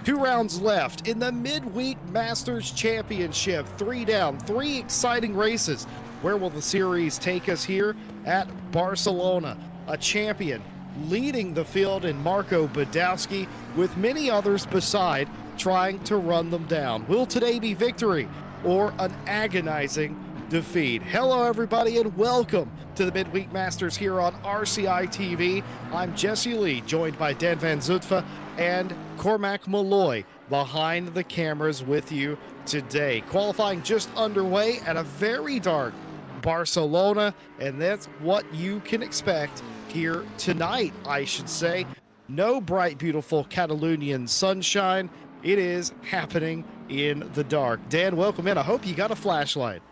2 rounds left in the Midweek Masters Championship. 3 down, 3 exciting races. Where will the series take us here at Barcelona? A champion leading the field in Marco Badowski, with many others beside trying to run them down. Will today be victory or an agonizing defeat? Hello everybody and welcome to the Midweek Masters here on RCI TV. I'm Jesse Lee, joined by Dan Van Zutphen and Cormac Malloy behind the cameras with you today. Qualifying just underway at a very dark Barcelona, and that's what you can expect here tonight, I should say. No bright, beautiful Catalonian sunshine. It is happening in the dark. Dan, welcome in. I hope you got a flashlight.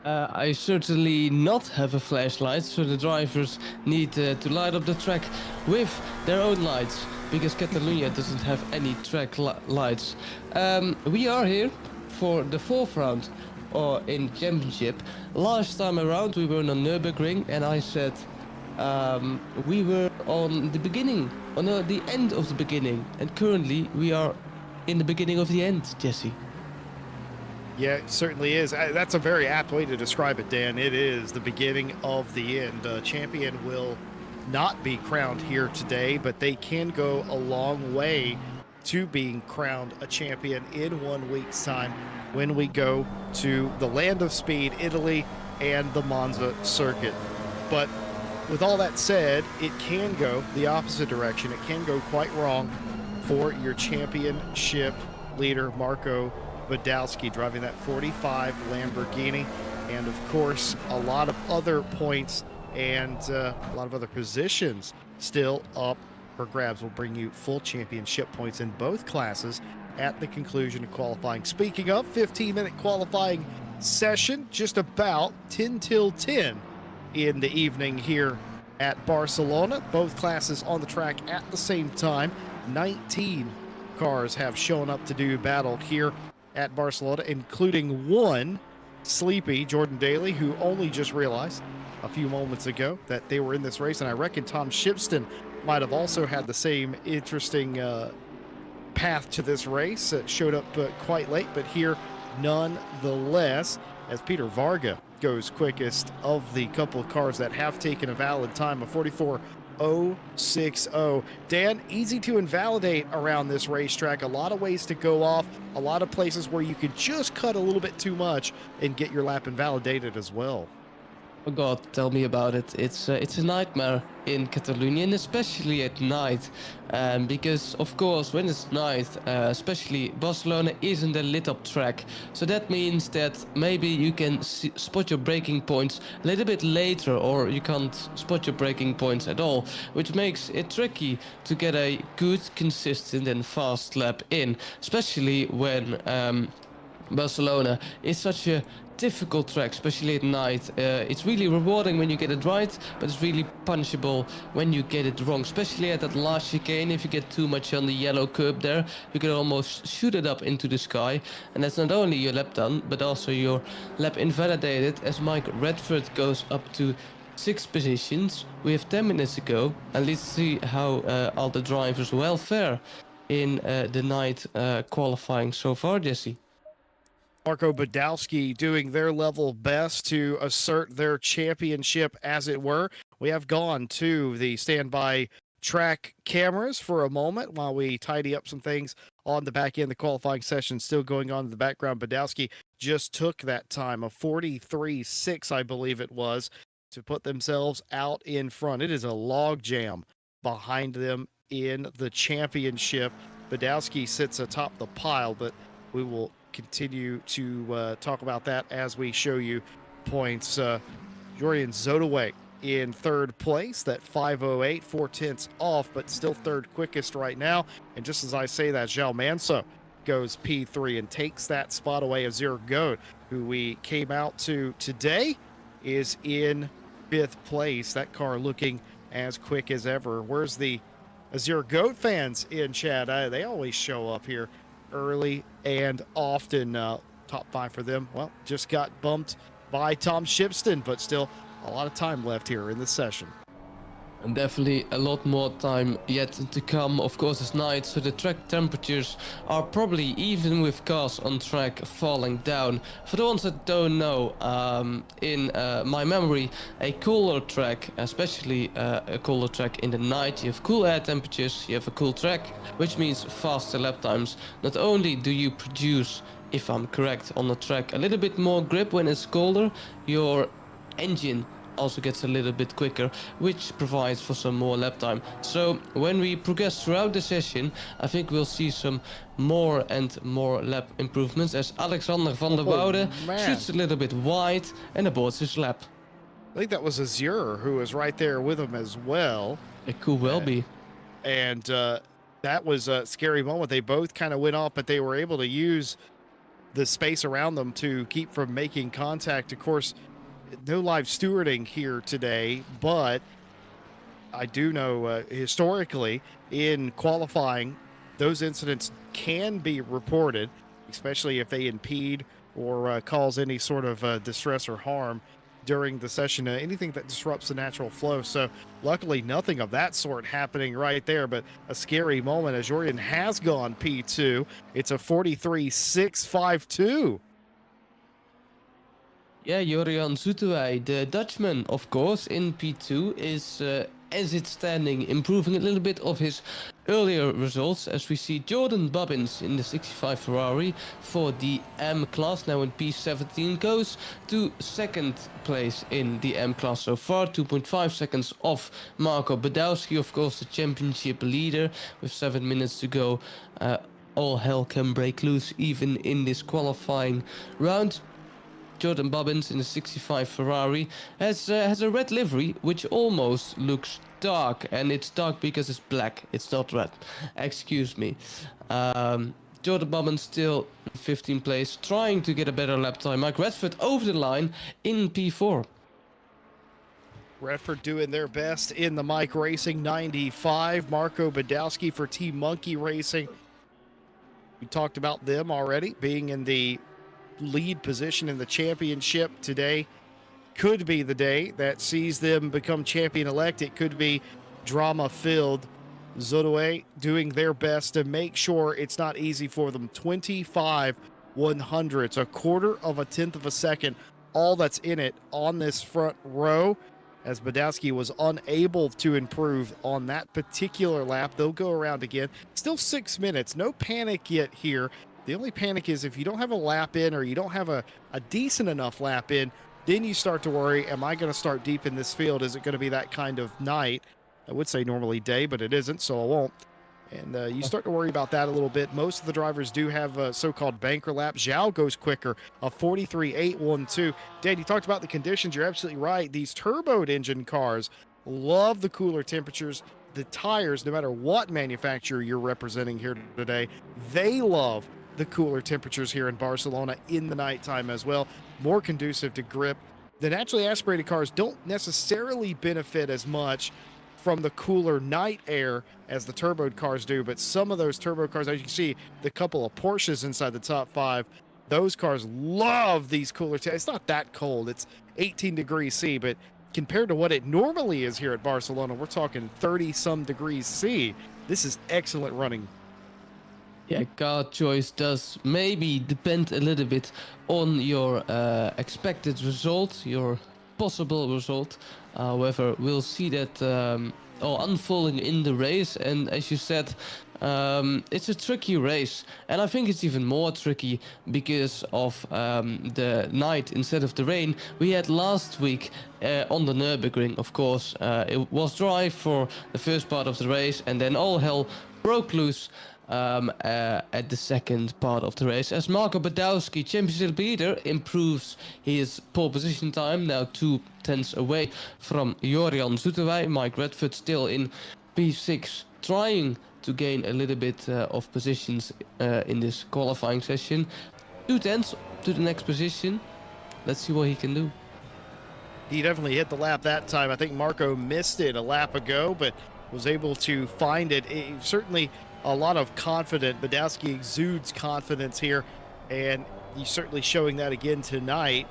I certainly not have a flashlight, so the drivers need to light up the track with their own lights, because Catalonia doesn't have any track lights. We are here for the 4th round in championship. Last time around we were on Nürburgring, and I said we were on the beginning, on the end of the beginning, and currently we are in the beginning of the end, Jesse. Yeah, it certainly is. That's a very apt way to describe it, Dan. It is the beginning of the end. Champion will not be crowned here today, but they can go a long way to being crowned a champion in 1 week's time when we go to the Land of Speed, Italy, and the Monza circuit. But with all that said, it can go the opposite direction. It can go quite wrong for your championship leader, Marco Badowski, driving that 45 Lamborghini, and of course a lot of other points and a lot of other positions still up for grabs. Will bring you full championship points in both classes at the conclusion of qualifying. Speaking of 15-minute qualifying session, just about 10 till 10 in the evening here at Barcelona. Both classes on the track at the same time. 19 cars have shown up to do battle here at Barcelona, including one sleepy Jordan Daly, who only just realized a few moments ago that they were in this race. And I reckon Tom Shipston might have also had the same interesting path to this race. Showed up quite late, but here nonetheless, as Peter Varga goes quickest of the couple of cars that have taken a valid time of 44.060. Dan, easy to invalidate around this racetrack. A lot of ways to go off, a lot of places where you could just cut a little bit too much and get your lap invalidated as well. Oh God, tell me about it. It's a nightmare in Catalonia, and especially at night. Because of course, when it's night, especially Barcelona isn't a lit up track. So that means that maybe you can spot your braking points a little bit later, or you can't spot your braking points at all, which makes it tricky to get a good, consistent and fast lap in, especially when Barcelona is such a difficult track, especially at night. It's really rewarding when you get it right, but it's really punishable when you get it wrong, especially at that last chicane. If you get too much on the yellow curb there, you can almost shoot it up into the sky, and that's not only your lap done, but also your lap invalidated, as Mike Redford goes up to 6 positions. We have 10 minutes to go, and let's see how all the drivers will fare in the night qualifying so far, Jesse. Marco Badowski doing their level best to assert their championship, as it were. We have gone to the standby track cameras for a moment while we tidy up some things on the back end. The qualifying session still going on in the background. Badowski just took that time of 43.6, I believe it was, to put themselves out in front. It is a log jam behind them in the championship. Badowski sits atop the pile, but we will continue to talk about that as we show you points. Jorian Zodaway in 3rd place, that 5:08, 4/10 off, but still 3rd quickest right now. And just as I say that, João Manso goes P3 and takes that spot away. Azir Goat, who we came out to today, is in 5th place. That car looking as quick as ever. Where's the Azir Goat fans in chat? They always show up here early and often. Top 5 for them, well, just got bumped by Tom Shipston, but still a lot of time left here in the session. And definitely a lot more time yet to come. Of course, it's night, so the track temperatures are probably, even with cars on track, falling down. For the ones that don't know, in my memory, a cooler track, especially a cooler track in the night, you have cool air temperatures, you have a cool track, which means faster lap times. Not only do you produce, if I'm correct, on the track a little bit more grip when it's colder, your engine also gets a little bit quicker, which provides for some more lap time. So when we progress throughout the session, I think we'll see some more and more lap improvements as Alexander van der Woude man. shoots a little bit wide and aborts his lap. I think that was Azure who was right there with him as well. It could well be. And that was a scary moment. They both kind of went off, but they were able to use the space around them to keep from making contact. Of course, no live stewarding here today, but I do know historically in qualifying, those incidents can be reported, especially if they impede or cause any sort of distress or harm during the session, anything that disrupts the natural flow. So luckily nothing of that sort happening right there, but a scary moment as Jordan has gone P2. It's a 43.652. Yeah, Jorian Zoetewij, the Dutchman, of course, in P2 is, as it's standing, improving a little bit of his earlier results, as we see Jordan Bobbins in the 65 Ferrari for the M class, now in P17, goes to second place in the M class so far, 2.5 seconds off Marco Badowski, of course, the championship leader, with 7 minutes to go. All hell can break loose even in this qualifying round. Jordan Bobbins in the 65 Ferrari has a red livery which almost looks dark, and it's dark because it's black, it's not red, excuse me. Jordan Bobbins still in 15th place, trying to get a better lap time. Mike Redford over the line in P4. Redford doing their best in the Mike Racing 95. Marco Badowski for Team Monkey Racing. We talked about them already being in the lead position in the championship. Today could be the day that sees them become champion-elect. It could be drama-filled. Zoetewij doing their best to make sure it's not easy for them. 25 100ths, a quarter of a tenth of a second, all that's in it on this front row, as Badowski was unable to improve on that particular lap. They'll go around again. Still 6 minutes. No panic yet here. The only panic is if you don't have a lap in, or you don't have a decent enough lap in, then you start to worry, am I going to start deep in this field? Is it going to be that kind of night? I would say normally day, but it isn't, so I won't. And you start to worry about that a little bit. Most of the drivers do have a so-called banker lap. Zhao goes quicker, a 43.812. Dan, you talked about the conditions. You're absolutely right. These turboed engine cars love the cooler temperatures. The tires, no matter what manufacturer you're representing here today, they love the cooler temperatures here in Barcelona in the nighttime as well. More conducive to grip. The naturally aspirated cars don't necessarily benefit as much from the cooler night air as the turboed cars do, but some of those turbo cars, as you can see, the couple of Porsches inside the top five, those cars love these cooler it's not that cold. It's 18 degrees C, but compared to what it normally is here at Barcelona, we're talking 30 some degrees C. This is excellent running. Yeah, car choice does maybe depend a little bit on your expected result, your possible result. However, we'll see that unfolding in the race, and as you said, it's a tricky race, and I think it's even more tricky because of the night instead of the rain we had last week on the Nürburgring. Of course, it was dry for the first part of the race, and then all hell broke loose at the second part of the race, as Marco Badowski, championship leader, improves his pole position time, now 2 tenths away from Jorian Zoetewij. Mike Redford still in P6, trying to gain a little bit of positions in this qualifying session. 2 tenths to the next position. Let's see what he can do. He definitely hit the lap that time. I think Marco missed it a lap ago, but was able to find it. Certainly a lot of confidence. Badowski exudes confidence here, and he's certainly showing that again tonight.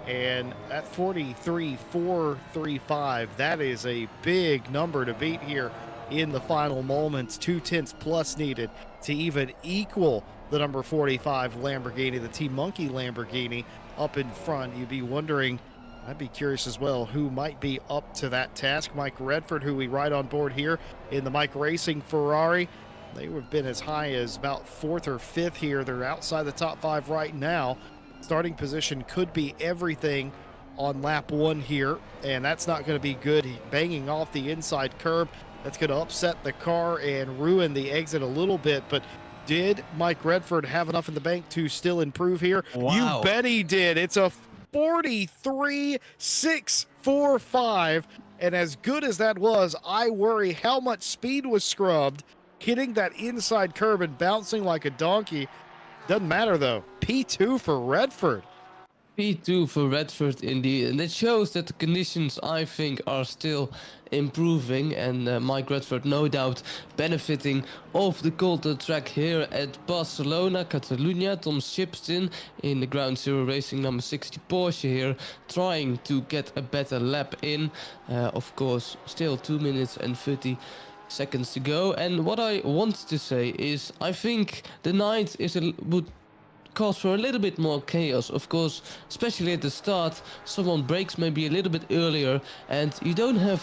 And at 43.435, that is a big number to beat here in the final moments. 2/10 plus needed to even equal the number 45 Lamborghini, the Team Monkey Lamborghini up in front. You'd be wondering, I'd be curious as well, who might be up to that task. Mike Redford, who we ride on board here in the Mike Racing Ferrari. They would have been as high as about 4th or 5th here. They're outside the top 5 right now. Starting position could be everything on lap 1 here, and that's not going to be good. Banging off the inside curb. That's going to upset the car and ruin the exit a little bit, but did Mike Redford have enough in the bank to still improve here? Wow. You bet he did. It's a 43.645, and as good as that was, I worry how much speed was scrubbed, hitting that inside curb and bouncing like a donkey. Doesn't matter though. P2 for Redford. P2 for Redford indeed, and it shows that the conditions, I think, are still improving, and Mike Redford no doubt benefiting of the colder track here at Barcelona, Catalunya. Tom Shipston in the Ground Zero Racing number 60 Porsche here, trying to get a better lap in. Of course, still 2 minutes and 30 seconds to go, and what I want to say is I think the night would cause for a little bit more chaos, of course, especially at the start. Someone brakes maybe a little bit earlier, and you don't have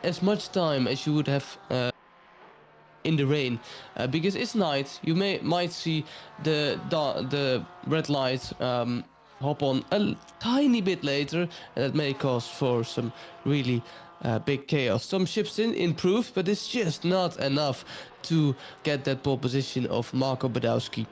as much time as you would have in the rain, because it's night. You might see the red light hop on a tiny bit later, and that may cause for some really big chaos. Some ships improved, but it's just not enough to get that pole position of Marco Badowski.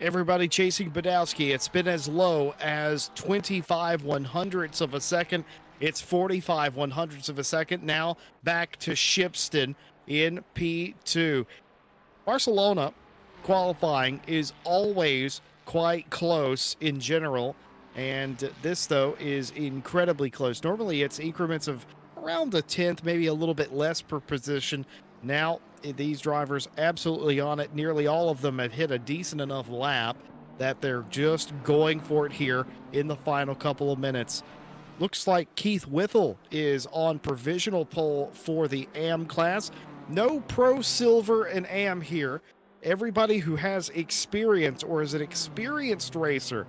Everybody chasing Badowski. It's been as low as 25/100ths of a second. It's 45/100ths of a second. Now back to Shipston in P2. Barcelona qualifying is always quite close in general, and this though is incredibly close. Normally it's increments of around a 10th, maybe a little bit less per position. Now these drivers absolutely on it. Nearly all of them have hit a decent enough lap that they're just going for it here in the final couple of minutes. Looks like Keith Whittle is on provisional pole for the AM class. No Pro Silver and AM here. Everybody who has experience or is an experienced racer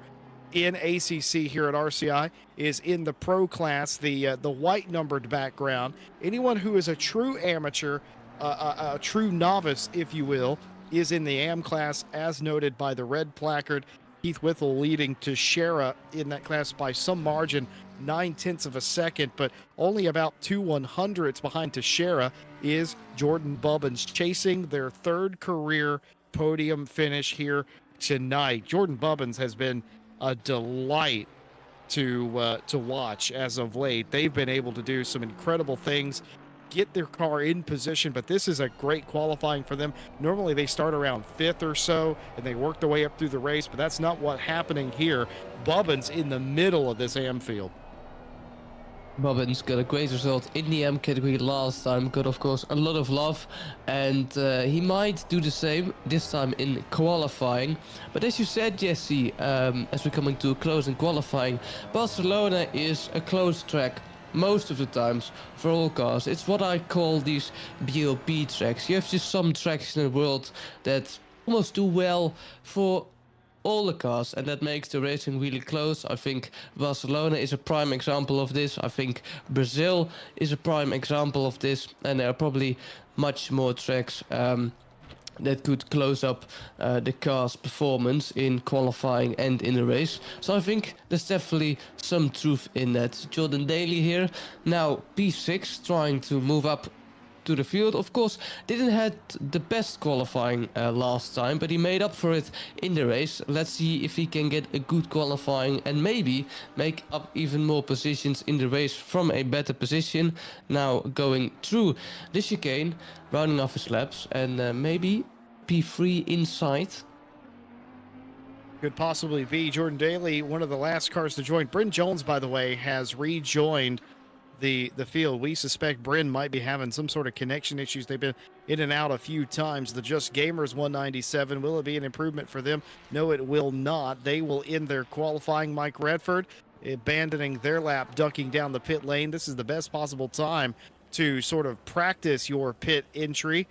in ACC here at RCI is in the Pro class, the white numbered background. Anyone who is a true amateur, a true novice, if you will, is in the AM class, as noted by the red placard. Keith Whittle leading to Shara in that class by some margin, 9/10 of a second, but only about 2/100ths behind Teixeira is Jordan Bubbins, chasing their 3rd career podium finish here tonight. Jordan Bubbins has been a delight to watch as of late. They've been able to do some incredible things, get their car in position, but this is a great qualifying for them. Normally they start around 5th or so and they work their way up through the race, but that's not what's happening here. Bubbins in the middle of this AM field. Bubbins got a great result in the M category last time, got of course a lot of love, and he might do the same this time in qualifying. But as you said, Jesse, as we're coming to a close in qualifying, Barcelona is a close track most of the times for all cars. It's what I call these BOP tracks. You have just some tracks in the world that almost do well for all the cars, and that makes the racing really close. I think Barcelona is a prime example of this. I think Brazil is a prime example of this, and there are probably much more tracks that could close up the car's performance in qualifying and in the race. So I think there's definitely some truth in that. Jordan Daly here, now P6, trying to move up to the field. Of course, didn't have the best qualifying last time, but he made up for it in the race. Let's see if he can get a good qualifying and maybe make up even more positions in the race from a better position. Now going through the chicane, rounding off his laps, and maybe P3 inside. Could possibly be Jordan Daly, one of the last cars to join. Bryn Jones, by the way, has rejoined the field. We suspect Bryn might be having some sort of connection issues. They've been in and out a few times. The Just Gamers 197, will it be an improvement for them? No, it will not. They will end their qualifying. Mike Redford abandoning their lap, ducking down the pit lane. This is the best possible time to sort of practice your pit entry,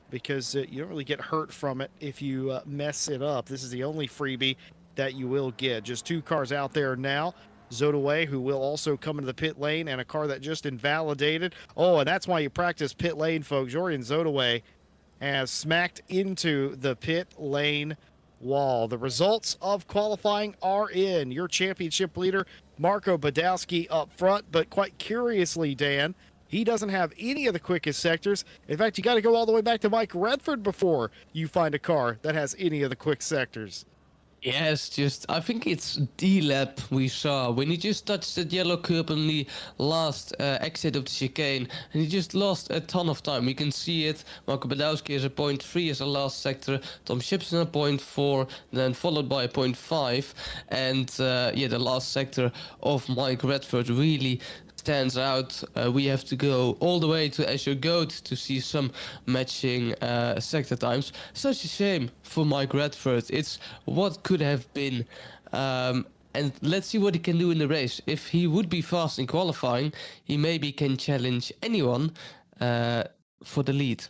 because you don't really get hurt from it if you mess it up. This is the only freebie that you will get. Just 2 cars out there now. Zodaway, who will also come into the pit lane, and a car that just invalidated. Oh, and that's why you practice pit lane, folks. Jordan Zodaway has smacked into the pit lane wall. The results of qualifying are in. Your championship leader, Marco Badowski, up front, but quite curiously, Dan, he doesn't have any of the quickest sectors. In fact, you got to go all the way back to Mike Redford before you find a car that has any of the quick sectors. Yes, just I think it's the lap we saw when he just touched that yellow curb on the last exit of the chicane, and he just lost a ton of time. We can see it. Marco Badowski is a 0.3 as a last sector, Tom Shipson a 0.4, then followed by a 0.5, and yeah, the last sector of Mike Redford really stands out. We have to go all the way to Azure Goat to see some matching sector times. Such a shame for Mike Redford. It's what could have been. And let's see what he can do in the race. If he would be fast in qualifying, he maybe can challenge anyone for the lead.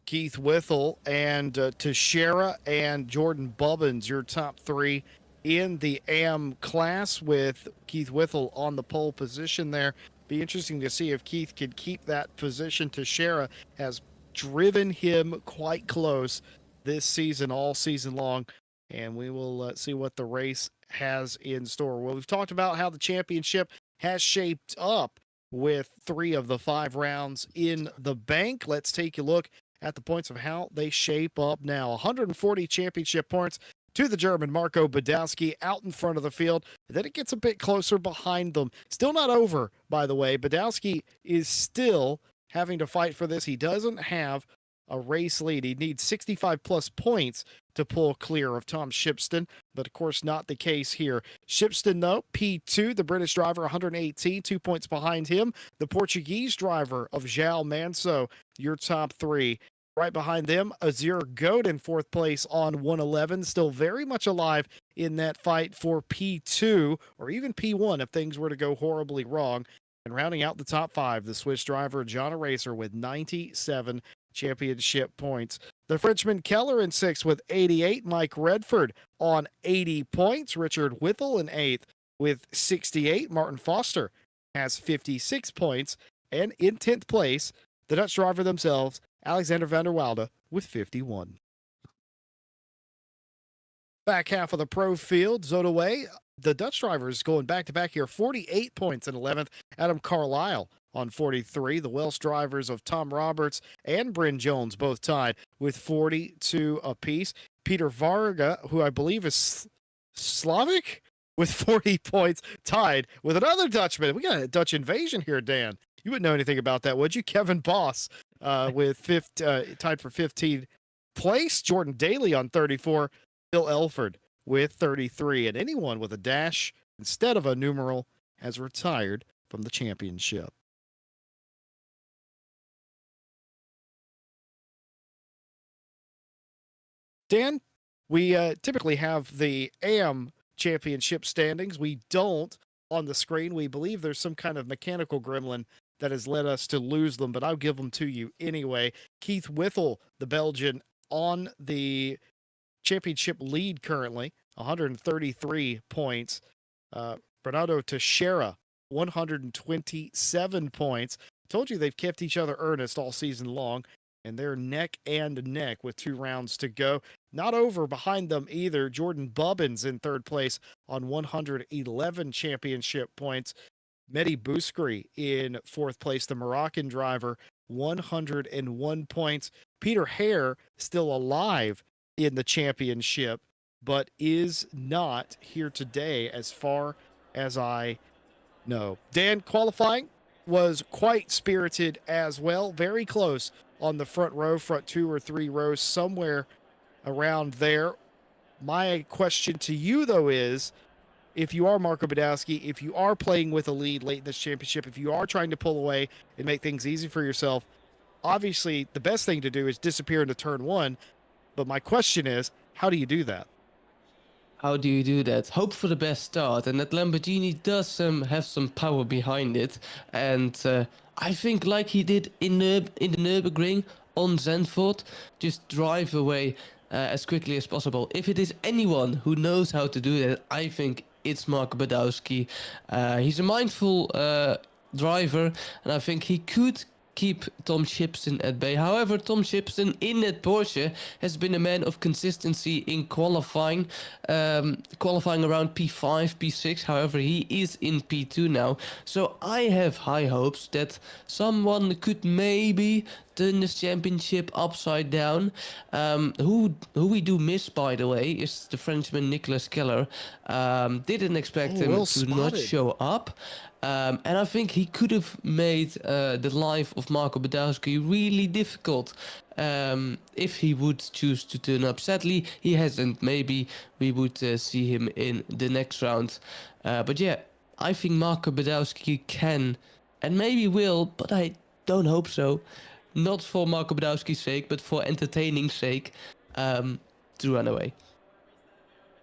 Keith Whittle and Teixeira and Jordan Bubbins, your top 3 in the AM class, with Keith Whittle on the pole position there. Be interesting to see if Keith could keep that position. Teixeira has driven him quite close this season, all season long, and we will see what the race has in store. Well, we've talked about how the championship has shaped up with 3 of the 5 rounds in the bank. Let's take a look at the points of how they shape up now. 140 championship points to the German Marco Badowski out in front of the field. Then it gets a bit closer behind them. Still not over, by the way. Badowski is still having to fight for this. He doesn't have a race lead. He needs 65 plus points to pull clear of Tom Shipston, but of course not the case here. Shipston, though, P2, the British driver, 118, 2 points behind him. The Portuguese driver of João Manso, your top 3. Right behind them, Azure Goat in 4th place on 111, still very much alive in that fight for P2 or even P1 if things were to go horribly wrong. And rounding out the top 5, the Swiss driver John Eraser with 97 championship points. The Frenchman Keller in 6th with 88. Mike Redford on 80 points. Richard Whittle in 8th with 68. Martin Foster has 56 points. And in 10th place, the Dutch driver themselves, Alexander van der Waalde, with 51. Back half of the pro field, Zodaway, the Dutch drivers going back-to-back here, 48 points in 11th. Adam Carlisle on 43. The Welsh drivers of Tom Roberts and Bryn Jones both tied with 42 apiece. Peter Varga, who I believe is Slavic, with 40 points, tied with another Dutchman. We got a Dutch invasion here, Dan. You wouldn't know anything about that, would you? Kevin Boss with tied for 15th place. Jordan Daly on 34. Bill Elford with 33. And anyone with a dash instead of a numeral has retired from the championship. Dan, we typically have the AM championship standings. We don't on the screen. We believe there's some kind of mechanical gremlin that has led us to lose them, but I'll give them to you anyway. Keith Whittle, the Belgian, on the championship lead currently, 133 points. Bernardo Teixeira, 127 points. Told you they've kept each other earnest all season long, and they're neck and neck with 2 rounds to go. Not over behind them either. Jordan Bubbins in 3rd place on 111 championship points. Mehdi Bouskri in 4th place, the Moroccan driver, 101 points. Peter Hare still alive in the championship, but is not here today as far as I know. Dan, qualifying was quite spirited as well. Very close on the front row, front 2 or 3 rows, somewhere around there. My question to you, though, is if you are Marco Badowski, if you are playing with a lead late in this championship, if you are trying to pull away and make things easy for yourself, obviously the best thing to do is disappear into turn one. But my question is, how do you do that? How do you do that? Hope for the best start, and that Lamborghini does have some power behind it. And I think, like he did in the Nürburgring on Zandvoort, just drive away as quickly as possible. If it is anyone who knows how to do that, I think it's Mark Badowski. He's a mindful driver, and I think he could keep Tom Shipston at bay. However, Tom Shipston in that Porsche has been a man of consistency in qualifying, qualifying around P5, P6. However, he is in P2 now. So I have high hopes that someone could maybe turn this championship upside down. Who we do miss, by the way, is the Frenchman Nicolas Keller. Didn't expect him to not show up. And I think he could have made the life of Marco Badowski really difficult if he would choose to turn up. Sadly, he hasn't. Maybe we would see him in the next round. But yeah, I think Marco Badowski can and maybe will, but I don't hope so. Not for Marco Badowski's sake, but for entertaining sake, to run away.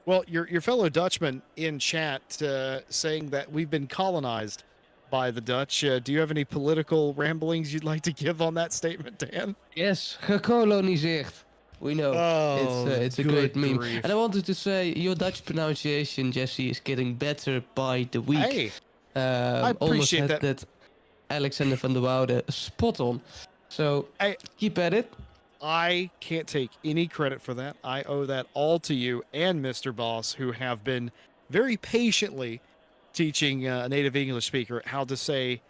Well, your fellow Dutchman in chat saying that we've been colonized by the Dutch. Do you have any political ramblings you'd like to give on that statement, Dan? Yes, gekoloniseerd. We know. It's a great meme. Grief. And I wanted to say, your Dutch pronunciation, Jesse, is getting better by the week. Hey, I appreciate almost had that Alexander van der Woude spot on. So keep at it. I can't take any credit for that. I owe that all to you and Mr. Boss, who have been very patiently teaching a native English speaker how to say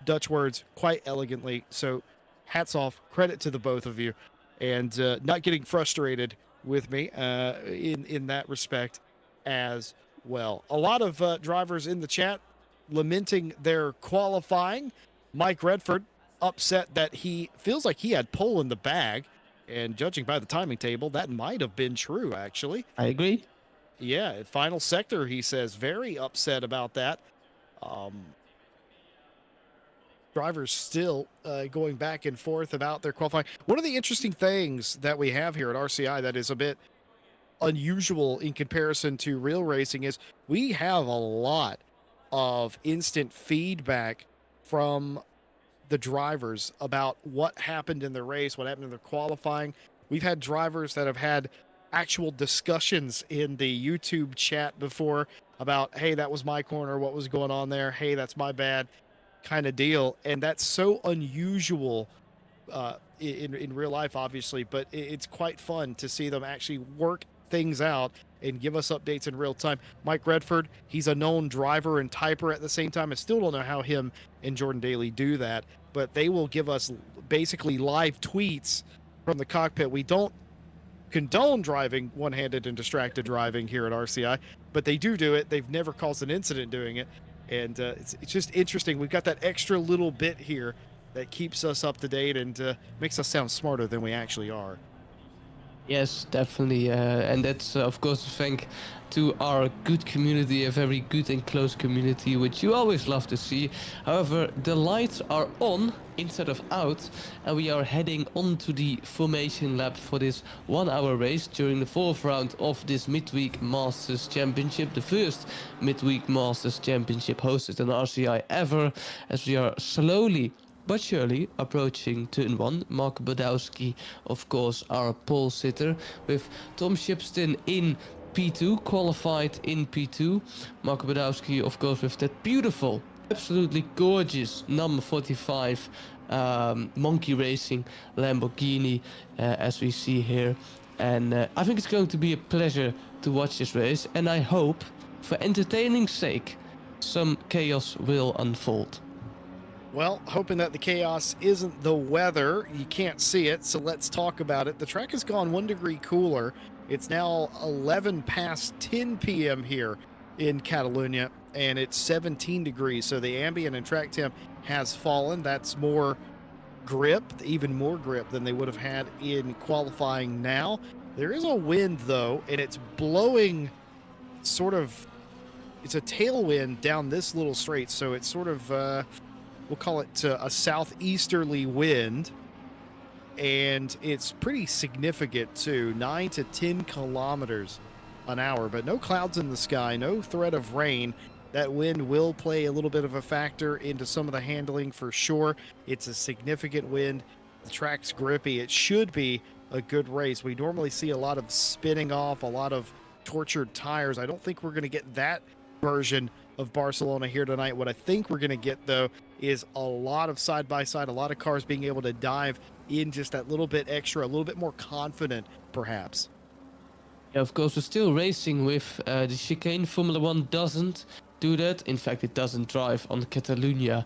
Dutch words quite elegantly. So hats off, credit to the both of you, and not getting frustrated with me in that respect as well. A lot of drivers in the chat lamenting their qualifying. Mike Redford upset that he feels like he had pole in the bag, and judging by the timing table, that might have been true, actually. I agree. Yeah, final sector, he says, very upset about that. Drivers still going back and forth about their qualifying. One of the interesting things that we have here at RCI that is a bit unusual in comparison to real racing is we have a lot of instant feedback from the drivers about what happened in the race, what happened in their qualifying. We've had drivers that have had actual discussions in the YouTube chat before about, hey, that was my corner, what was going on there, hey, that's my bad, kind of deal. And that's so unusual in real life, obviously, but it's quite fun to see them actually work things out and give us updates in real time. Mike Redford, he's a known driver and typer at the same time. I still don't know how him and Jordan Daly do that, but they will give us basically live tweets from the cockpit. We don't condone driving one-handed and distracted driving here at RCI, but they do it. They've never caused an incident doing it, and it's just interesting. We've got that extra little bit here that keeps us up to date and makes us sound smarter than we actually are. Yes, definitely. And that's, of course, a thank to our good community, a very good and close community, which you always love to see. However, the lights are on instead of out, and we are heading on to the formation lap for this 1 hour race during the fourth round of this Midweek Masters Championship, the first Midweek Masters Championship hosted in RCI ever, as we are slowly but surely approaching turn one. Mark Badowski, of course, our pole sitter, with Tom Shipston in P2, qualified in P2. Mark Badowski, of course, with that beautiful, absolutely gorgeous number 45 Monkey Racing Lamborghini, as we see here. And I think it's going to be a pleasure to watch this race, and I hope, for entertaining sake, some chaos will unfold. Well, hoping that the chaos isn't the weather. You can't see it, so let's talk about it. The track has gone 1 degree cooler. It's now 11 past 10 p.m. here in Catalonia, and it's 17 degrees. So the ambient and track temp has fallen. That's more grip, even more grip than they would have had in qualifying now. There is a wind, though, and it's blowing sort of it's a tailwind down this little straight, so it's sort of we'll call it a southeasterly wind, and it's pretty significant too, 9 to 10 kilometers an hour, but no clouds in the sky, no threat of rain. That wind will play a little bit of a factor into some of the handling for sure. It's a significant wind. The track's grippy. It should be a good race. We normally see a lot of spinning off, a lot of tortured tires. I don't think we're going to get that version of Barcelona here tonight. What I think we're going to get, though, is a lot of side-by-side, a lot of cars being able to dive in just that little bit extra, a little bit more confident, perhaps. Yeah, of course, we're still racing with the chicane. Formula One doesn't do that. In fact, it doesn't drive on Catalunya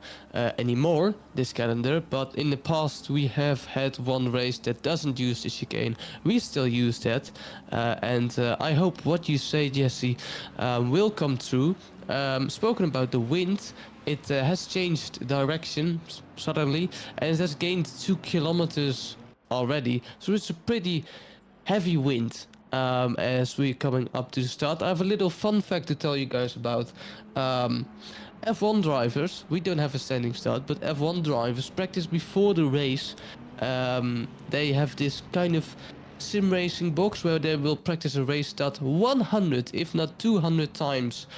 anymore this calendar. But in the past, we have had one race that doesn't use the chicane. We still use that, and I hope what you say, Jesse, will come true. Spoken about the wind, it has changed direction suddenly, and it has gained 2 kilometers already. So it's a pretty heavy wind. As we're coming up to the start, I have a little fun fact to tell you guys about F1 drivers. We don't have a standing start, but F1 drivers practice before the race. They have this kind of sim racing box where they will practice a race start 100, if not 200 times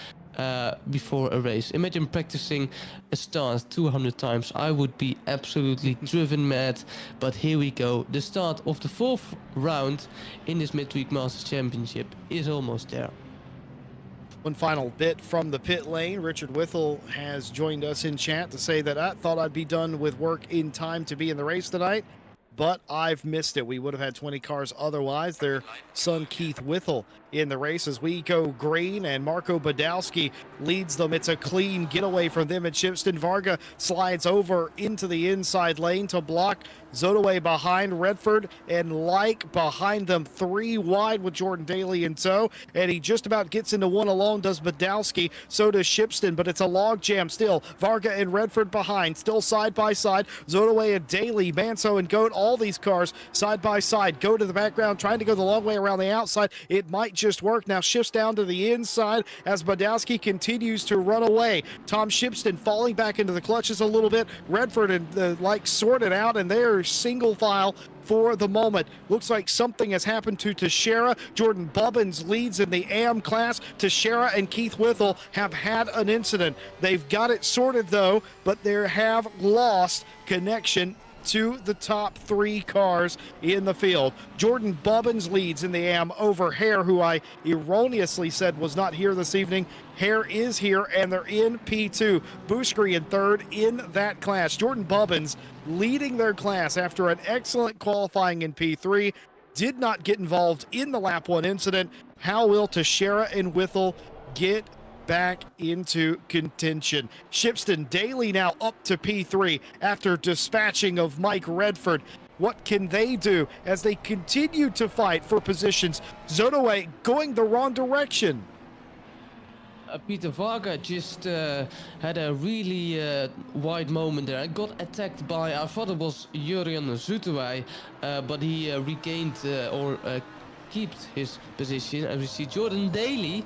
before a race. Imagine practicing a start 200 times. I would be absolutely driven mad. But here we go. The start of the 4th round in this Midweek Masters Championship is almost there. One final bit from the pit lane. Richard Withel has joined us in chat to say that I thought I'd be done with work in time to be in the race tonight, but I've missed it. We would have had 20 cars otherwise. Their son Keith Withel in the race as we go green, and Marco Badowski leads them. It's a clean getaway from them at Shipston. Varga slides over into the inside lane to block Zodaway behind Redford, and like behind them 3 wide with Jordan Daly in tow, and he just about gets into one alone, does Badowski. So does Shipston, but it's a log jam still. Varga and Redford behind, still side by side. Zodaway and Daly, Manso and Goat, all these cars side by side. Go to the background, trying to go the long way around the outside. It might just work. Now shifts down to the inside as Badowski continues to run away. Tom Shipston falling back into the clutches a little bit. Redford and the like sorted out, and they're single file for the moment. Looks like something has happened to Teixeira. Jordan Bubbins leads in the AM class. Teixeira and Keith Withel have had an incident. They've got it sorted though, but they have lost connection to the top 3 cars in the field. Jordan Bubbins leads in the AM over Hare, who I erroneously said was not here this evening. Hare is here, and they're in P2. Boucherie in 3rd in that class. Jordan Bubbins leading their class after an excellent qualifying in P3. Did not get involved in the lap 1 incident. How will Teixeira and Withel get back into contention? Shipston Daly now up to P3 after dispatching of Mike Redford. What can they do as they continue to fight for positions? Zodaway going the wrong direction. Peter Varga just had a really wide moment there. I got attacked by, I thought it was Jurjen Zoetewij, but he regained or kept his position. And we see Jordan Daly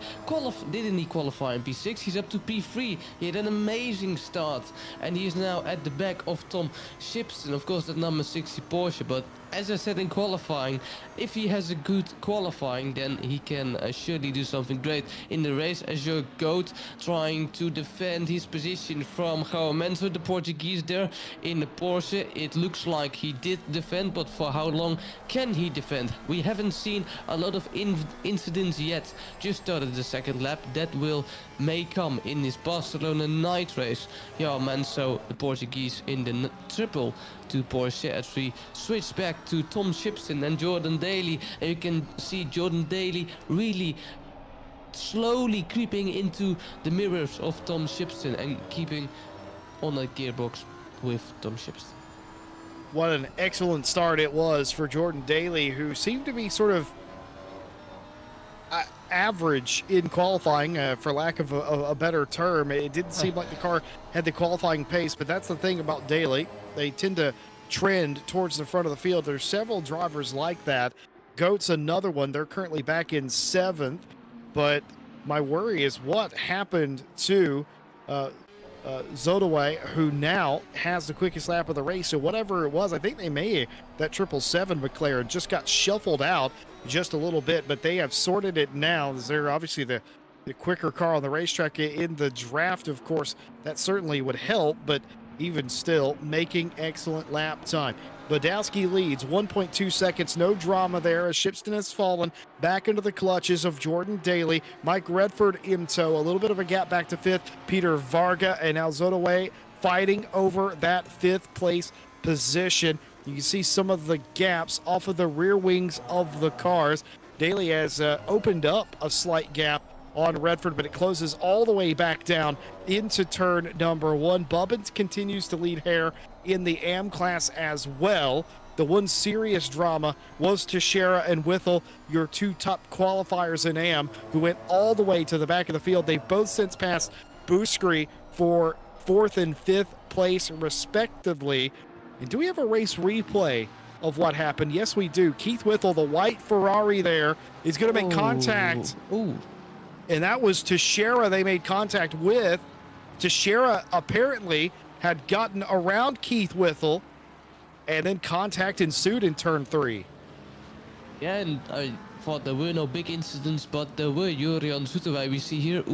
didn't he qualify in P6? He's up to P3. He had an amazing start, and he is now at the back of Tom Shipston. Of course, that number 60 Porsche, but as I said in qualifying, if he has a good qualifying, then he can surely do something great in the race. As your Goat trying to defend his position from João Menzo, the Portuguese there in the Porsche. It looks like he did defend, but for how long can he defend? We haven't seen a lot of incidents yet. Just started the 2nd lap. That may come in this Barcelona night race. João Menzo, the Portuguese, in the triple to Porsche, as we switch back to Tom Shipston and Jordan Daly, and you can see Jordan Daly really slowly creeping into the mirrors of Tom Shipston and keeping on that gearbox with Tom Shipston. What an excellent start it was for Jordan Daly, who seemed to be sort of average in qualifying, for lack of a better term. It didn't seem like the car had the qualifying pace, but that's the thing about Daly. They tend to trend towards the front of the field. There's several drivers like that. Goat's another one. They're currently back in 7th, but My worry is what happened to uh, Zodaway, who now has the quickest lap of the race. So whatever it was, I think they may, that 777 McLaren just got shuffled out just a little bit, but they have sorted it now. They're obviously the quicker car on the racetrack. In the draft, of course, that certainly would help, but even still, making excellent lap time. Badowski leads 1.2 seconds, no drama there as Shipston has fallen back into the clutches of Jordan Daly. Mike Redford in tow, a little bit of a gap back to fifth. Peter Varga and Al Zodaway fighting over that fifth place position. You can see some of the gaps off of the rear wings of the cars. Daly has opened up a slight gap on Redford, but it closes all the way back down into turn number one. Bubbins continues to lead Hare in the AM class as well. The one serious drama was Teixeira and Whittle, your two top qualifiers in AM, who went all the way to the back of the field. They've both since passed Booskry for fourth and fifth place, respectively. And do we have a race replay of what happened? Yes, we do. Keith Whittle, the white Ferrari there, is going to make contact. Ooh. And that was Teixeira they made contact with. Teixeira apparently had gotten around Keith Whittle, and then contact ensued in turn three. Yeah, and I thought there were no big incidents, but there were. Jurian Zoeterwij, we see here,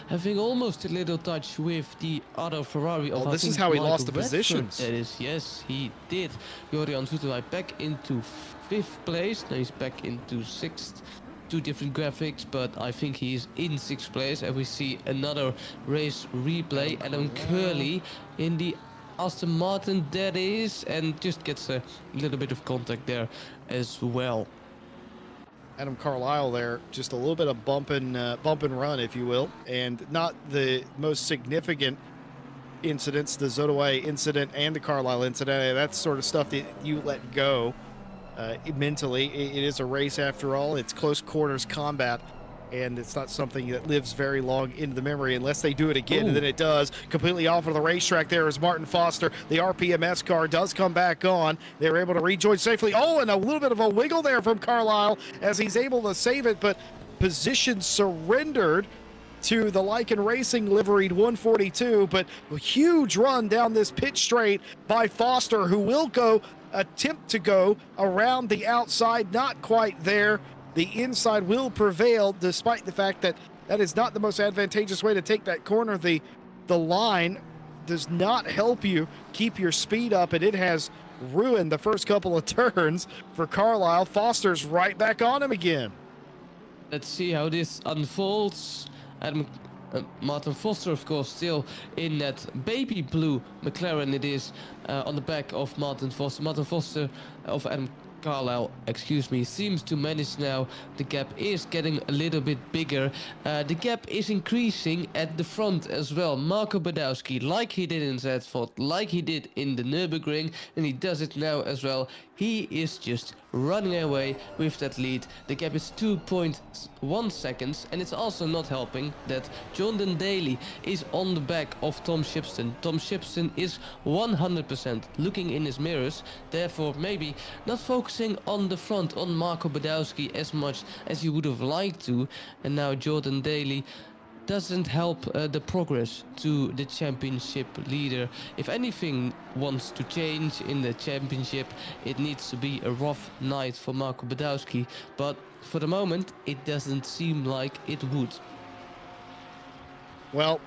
having almost a little touch with the other Ferrari. Oh, this is how he lost the Redford, positions. That is, yes, he did. Jurian Zoeterwij back into fifth place. Now he's back into sixth. Two different graphics, but I think he's in sixth place. And we see another race replay. Adam Curley in the Aston Martin, that is, and just gets a little bit of contact there as well. Adam Carlisle there, just a little bit of bump and run, if you will, and not the most significant incidents, the Zodaway incident and the Carlisle incident. That's sort of stuff that you let go. Mentally, it is a race after all. It's close quarters combat, and it's not something that lives very long into the memory unless they do it again. And then it does. Completely off of the racetrack there is Martin Foster. The RPMS car does come back on. They're able to rejoin safely. Oh, and a little bit of a wiggle there from Carlisle as he's able to save it, but position surrendered to the Lycan Racing liveried 142, but a huge run down this pit straight by Foster, who will attempt to go around the outside, not quite there. The inside will prevail, despite the fact that that is not the most advantageous way to take that corner. The line does not help you keep your speed up, and it has ruined the first couple of turns for Carlisle. Foster's right back on him again. Let's see how this unfolds. Martin Foster, of course, still in that baby blue McLaren. It is on the back of Martin Foster. Martin Foster of Adam Carlisle, seems to manage now. The gap is getting a little bit bigger. The gap is increasing at the front as well. Marco Badowski, like he did in Zandvoort, like he did in the Nürburgring, and he does it now as well. He is just running away with that lead. The gap is 2.1 seconds, and it's also not helping that Jordan Daly is on the back of Tom Shipston. Tom Shipston is 100% looking in his mirrors, therefore maybe not focusing on the front, on Marco Badowski as much as he would have liked to. And now Jordan Daly doesn't help the progress to the championship leader. If anything wants to change in the championship, it needs to be a rough night for Marco Badowski, but for the moment it doesn't seem like it would. Well,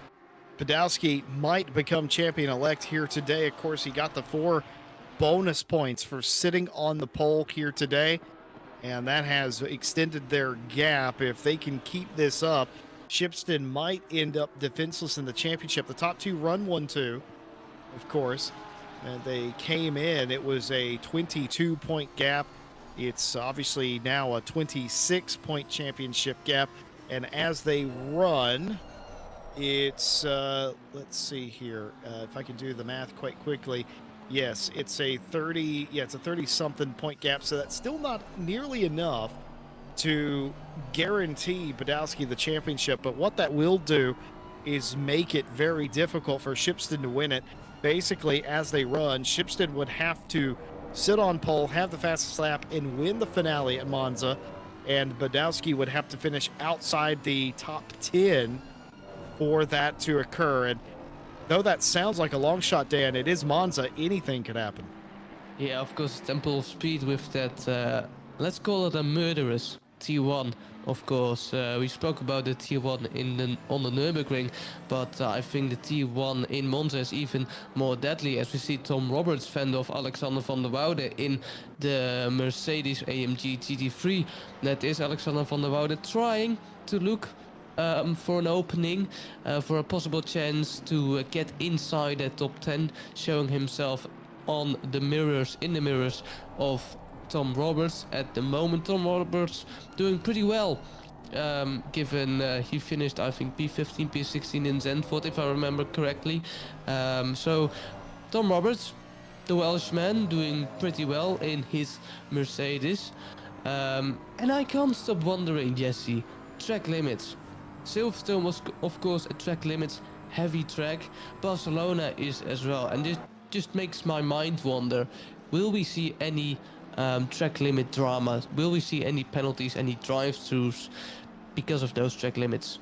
Badowski might become champion-elect here today. Of course, he got the 4 bonus points for sitting on the pole here today, and that has extended their gap. If they can keep this up, Shipston might end up defenseless in the championship. The top 2 run 1-2, of course. And they came in. It was a 22-point gap. It's obviously now a 26-point championship gap. And as they run, it's, let's see here, if I can do the math quite quickly. Yes, it's a 30-something point gap. So that's still not nearly enough to guarantee Badowski the championship, but what that will do is make it very difficult for Shipston to win it. Basically, as they run, Shipston would have to sit on pole, have the fastest lap, and win the finale at Monza, and Badowski would have to finish outside the top 10 for that to occur. And though that sounds like a long shot, Dan, it is Monza. Anything could happen. Yeah, of course, Temple of Speed with that, let's call it a murderous T1. Of course, we spoke about the T1 on the Nürburgring, but I think the T1 in Monza is even more deadly, as we see Tom Roberts fend off Alexander van der Woude in the Mercedes AMG GT3. That is Alexander van der Woude trying to look for an opening, for a possible chance to get inside the top 10, showing himself in the mirrors of Tom Roberts. At the moment, Tom Roberts doing pretty well, given he finished, I think, P15, P16 in Zandvoort, if I remember correctly. So Tom Roberts, the Welshman, doing pretty well in his Mercedes. And I can't stop wondering, Jesse, track limits. Silverstone was, of course, a track limits heavy track. Barcelona is as well, and this just makes my mind wonder, will we see any track limit drama? Will we see any penalties, any drive-throughs because of those track limits?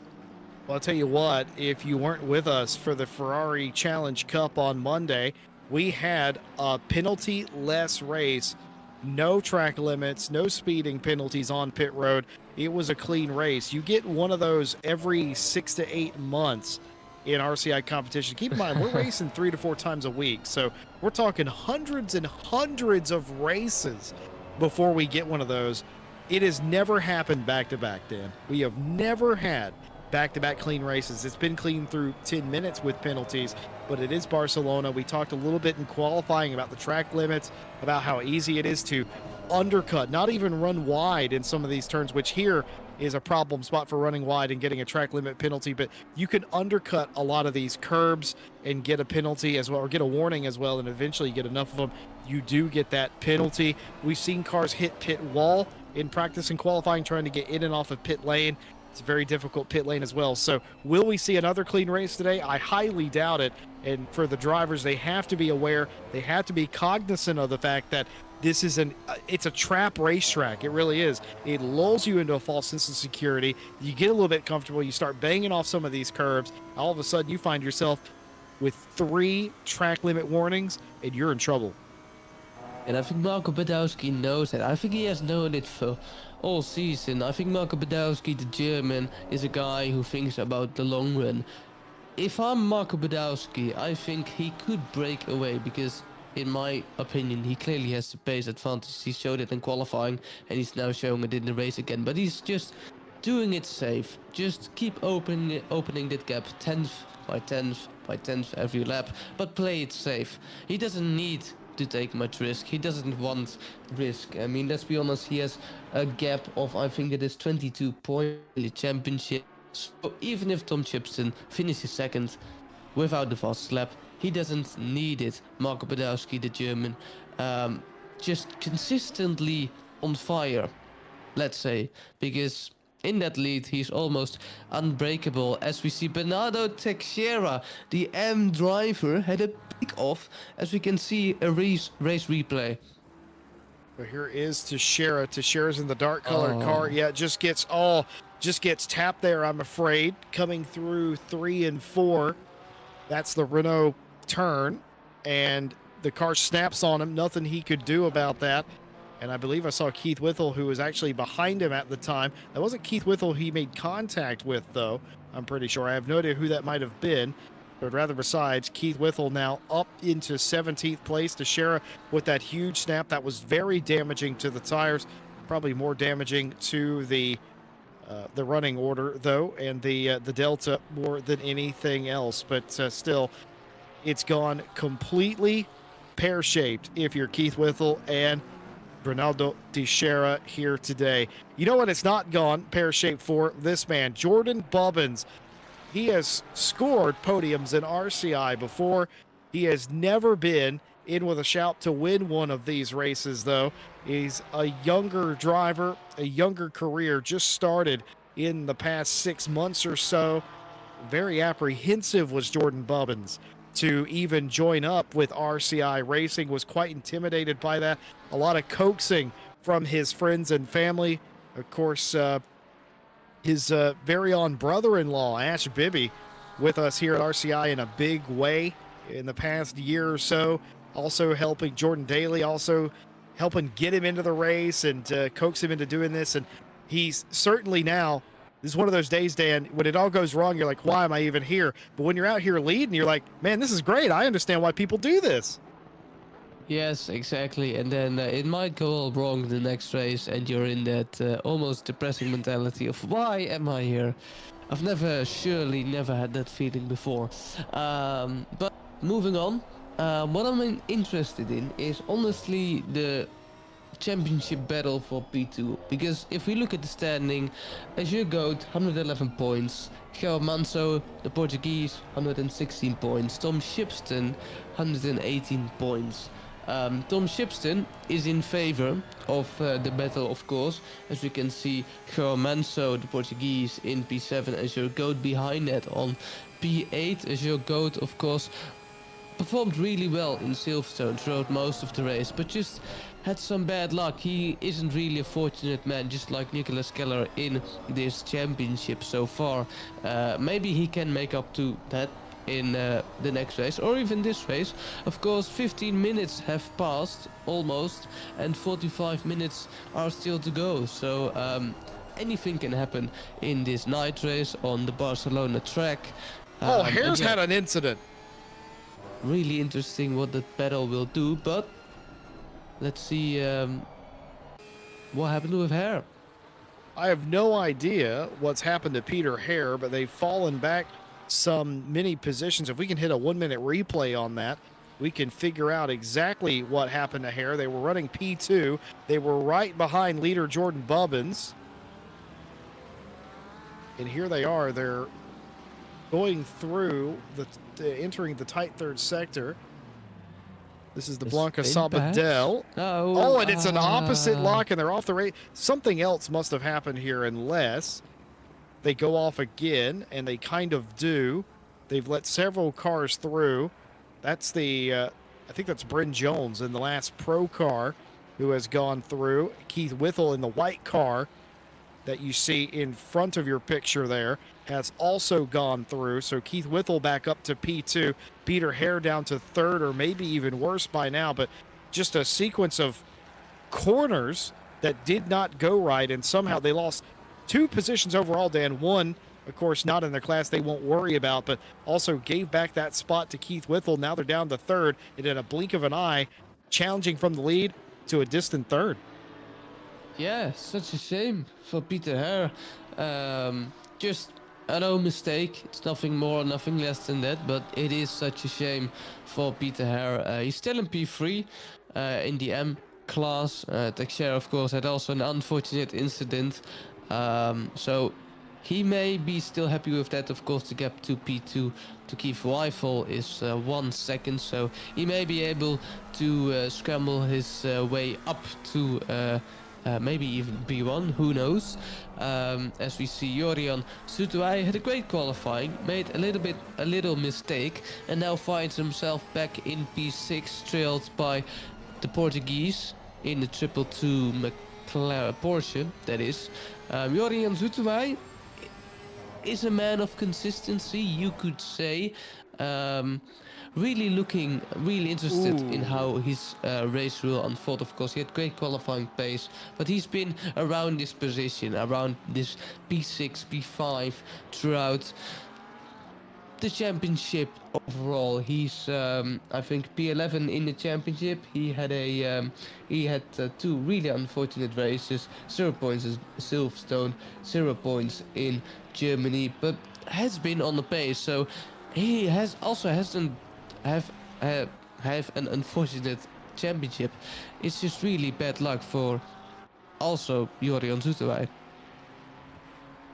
Well, I'll tell you what, if you weren't with us for the Ferrari Challenge Cup on Monday, we had a penalty-less race. No track limits, no speeding penalties on pit road. It was a clean race. You get one of those every 6 to 8 months in RCI competition. Keep in mind, we're racing 3 to 4 times a week. So we're talking hundreds and hundreds of races before we get one of those. It has never happened back-to-back, Dan. We have never had back-to-back clean races. It's been clean through 10 minutes with penalties, but it is Barcelona. We talked a little bit in qualifying about the track limits, about how easy it is to undercut, not even run wide in some of these turns, which here is a problem spot for running wide and getting a track limit penalty, but you can undercut a lot of these curbs and get a penalty as well, or get a warning as well, and eventually get enough of them. You do get that penalty. We've seen cars hit pit wall in practice and qualifying, trying to get in and off of pit lane. It's a very difficult pit lane as well. So will we see another clean race today? I highly doubt it. And for the drivers, they have to be aware, they have to be cognizant of the fact that this is it's a trap racetrack. It really is. It lulls you into a false sense of security. You get a little bit comfortable. You start banging off some of these curbs. All of a sudden, you find yourself with 3 track limit warnings, and you're in trouble. And I think Marco Badowski knows that. I think he has known it for all season. I think Marco Badowski, the German, is a guy who thinks about the long run. If I'm Marco Badowski, I think he could break away because, in my opinion, he clearly has the pace advantage. He showed it in qualifying and he's now showing it in the race again. But he's just doing it safe. Just keep opening that gap 10th by 10th by 10th every lap, but play it safe. He doesn't need to take much risk. He doesn't want risk. I mean, let's be honest, he has a gap of, I think it is 22 points in the championship. So even if Tom Chipson finishes second without the fast lap, he doesn't need it. Marco Badowski, the German, just consistently on fire, let's say, because in that lead he's almost unbreakable. As we see, Bernardo Teixeira, the M driver, had a pick off, as we can see a race replay. But here is Teixeira. Teixeira's in the dark colored car. Yeah, just gets tapped there, I'm afraid, coming through 3 and 4. That's the Renault turn, and the car snaps on him. Nothing he could do about that. And I believe I saw Keith Whittle, who was actually behind him at the time. That wasn't Keith Whittle he made contact with, though, I'm pretty sure. I have no idea who that might have been. But rather besides, Keith Whittle now up into 17th place. Teixeira with that huge snap. That was very damaging to the tires. Probably more damaging to the running order, though, and the Delta more than anything else. But still, it's gone completely pear-shaped if you're Keith Whittle and Bernardo Teixeira here today. You know what it's not gone pear-shaped for? This man, Jordan Bubbins. He has scored podiums in RCI before. He has never been in with a shout to win one of these races, though. He's a younger driver, a younger career, just started in the past 6 months or so. Very apprehensive was Jordan Bubbins to even join up with RCI Racing, was quite intimidated by that. A lot of coaxing from his friends and family Of course, his very own brother-in-law, Ash Bibby, with us here at RCI in a big way in the past year or so. Also helping Jordan Daly, also helping get him into the race and coax him into doing this. And he's certainly now, this is one of those days, Dan, when it all goes wrong, you're like, why am I even here? But when you're out here leading, you're like, man, this is great. I understand why people do this. Yes, exactly. And then it might go all wrong in the next race, and you're in that almost depressing mentality of why am I here? I've surely never had that feeling before. But moving on, what I'm interested in is honestly the championship battle for P2, because if we look at the standing, Azure Goat 111 points, João Manso, the Portuguese, 116 points, Tom Shipston 118 points. Tom Shipston is in favor of the battle, of course, as we can see João Manso, the Portuguese, in P7, Azure Goat behind that on P8. Azure Goat, of course, performed really well in Silverstone throughout most of the race, but just had some bad luck. He isn't really a fortunate man, just like Nicolas Keller in this championship so far. Maybe he can make up to that in the next race, or even this race. Of course, 15 minutes have passed almost, and 45 minutes are still to go, so anything can happen in this night race on the Barcelona track. Hare's had an incident. Really interesting what that battle will do, but let's see what happened with Hare. I have no idea what's happened to Peter Hare, but they've fallen back some many positions. If we can hit a 1-minute replay on that, we can figure out exactly what happened to Hare. They were running P2. They were right behind leader Jordan Bubbins. And here they are. They're going through entering the tight third sector. This is the Blanca Sabadell. Oh, and it's an opposite lock, and they're off the race. Something else must have happened here, unless they go off again, and they kind of do. They've let several cars through. That's I think that's Bryn Jones in the last pro car who has gone through. Keith Whittle in the white car that you see in front of your picture there has also gone through. So Keith Whittle back up to P2, Peter Hare down to third, or maybe even worse by now. But just a sequence of corners that did not go right, and somehow they lost 2 positions overall, Dan. One, of course, not in their class they won't worry about, but also gave back that spot to Keith Whittle. Now they're down to third, and in a blink of an eye, challenging from the lead to a distant third. Yeah, such a shame for Peter Hare. Just a no mistake. It's nothing more, nothing less than that, but it is such a shame for Peter Hare. He's still in P3 in the M class. Teixeira, of course, had also an unfortunate incident. So he may be still happy with that. Of course, the gap to P2 to Keith Weifel is 1 second, so he may be able to scramble his way up to maybe even P1, who knows. As we see, Jorian Sutuai had a great qualifying, made a little mistake, and now finds himself back in P6, trailed by the Portuguese in the 222 McLaren Porsche, that is. Jorian Sutuai is a man of consistency, you could say. Really interested in how his race will unfold. Of course, he had great qualifying pace, but he's been around this position, around this P6, P5 throughout the championship overall. He's I think P11 in the championship. He had 2 really unfortunate races, 0 points in Silverstone, 0 points in Germany, but has been on the pace. So he hasn't have an unfortunate championship. It's just really bad luck for also Jorian Sutuai.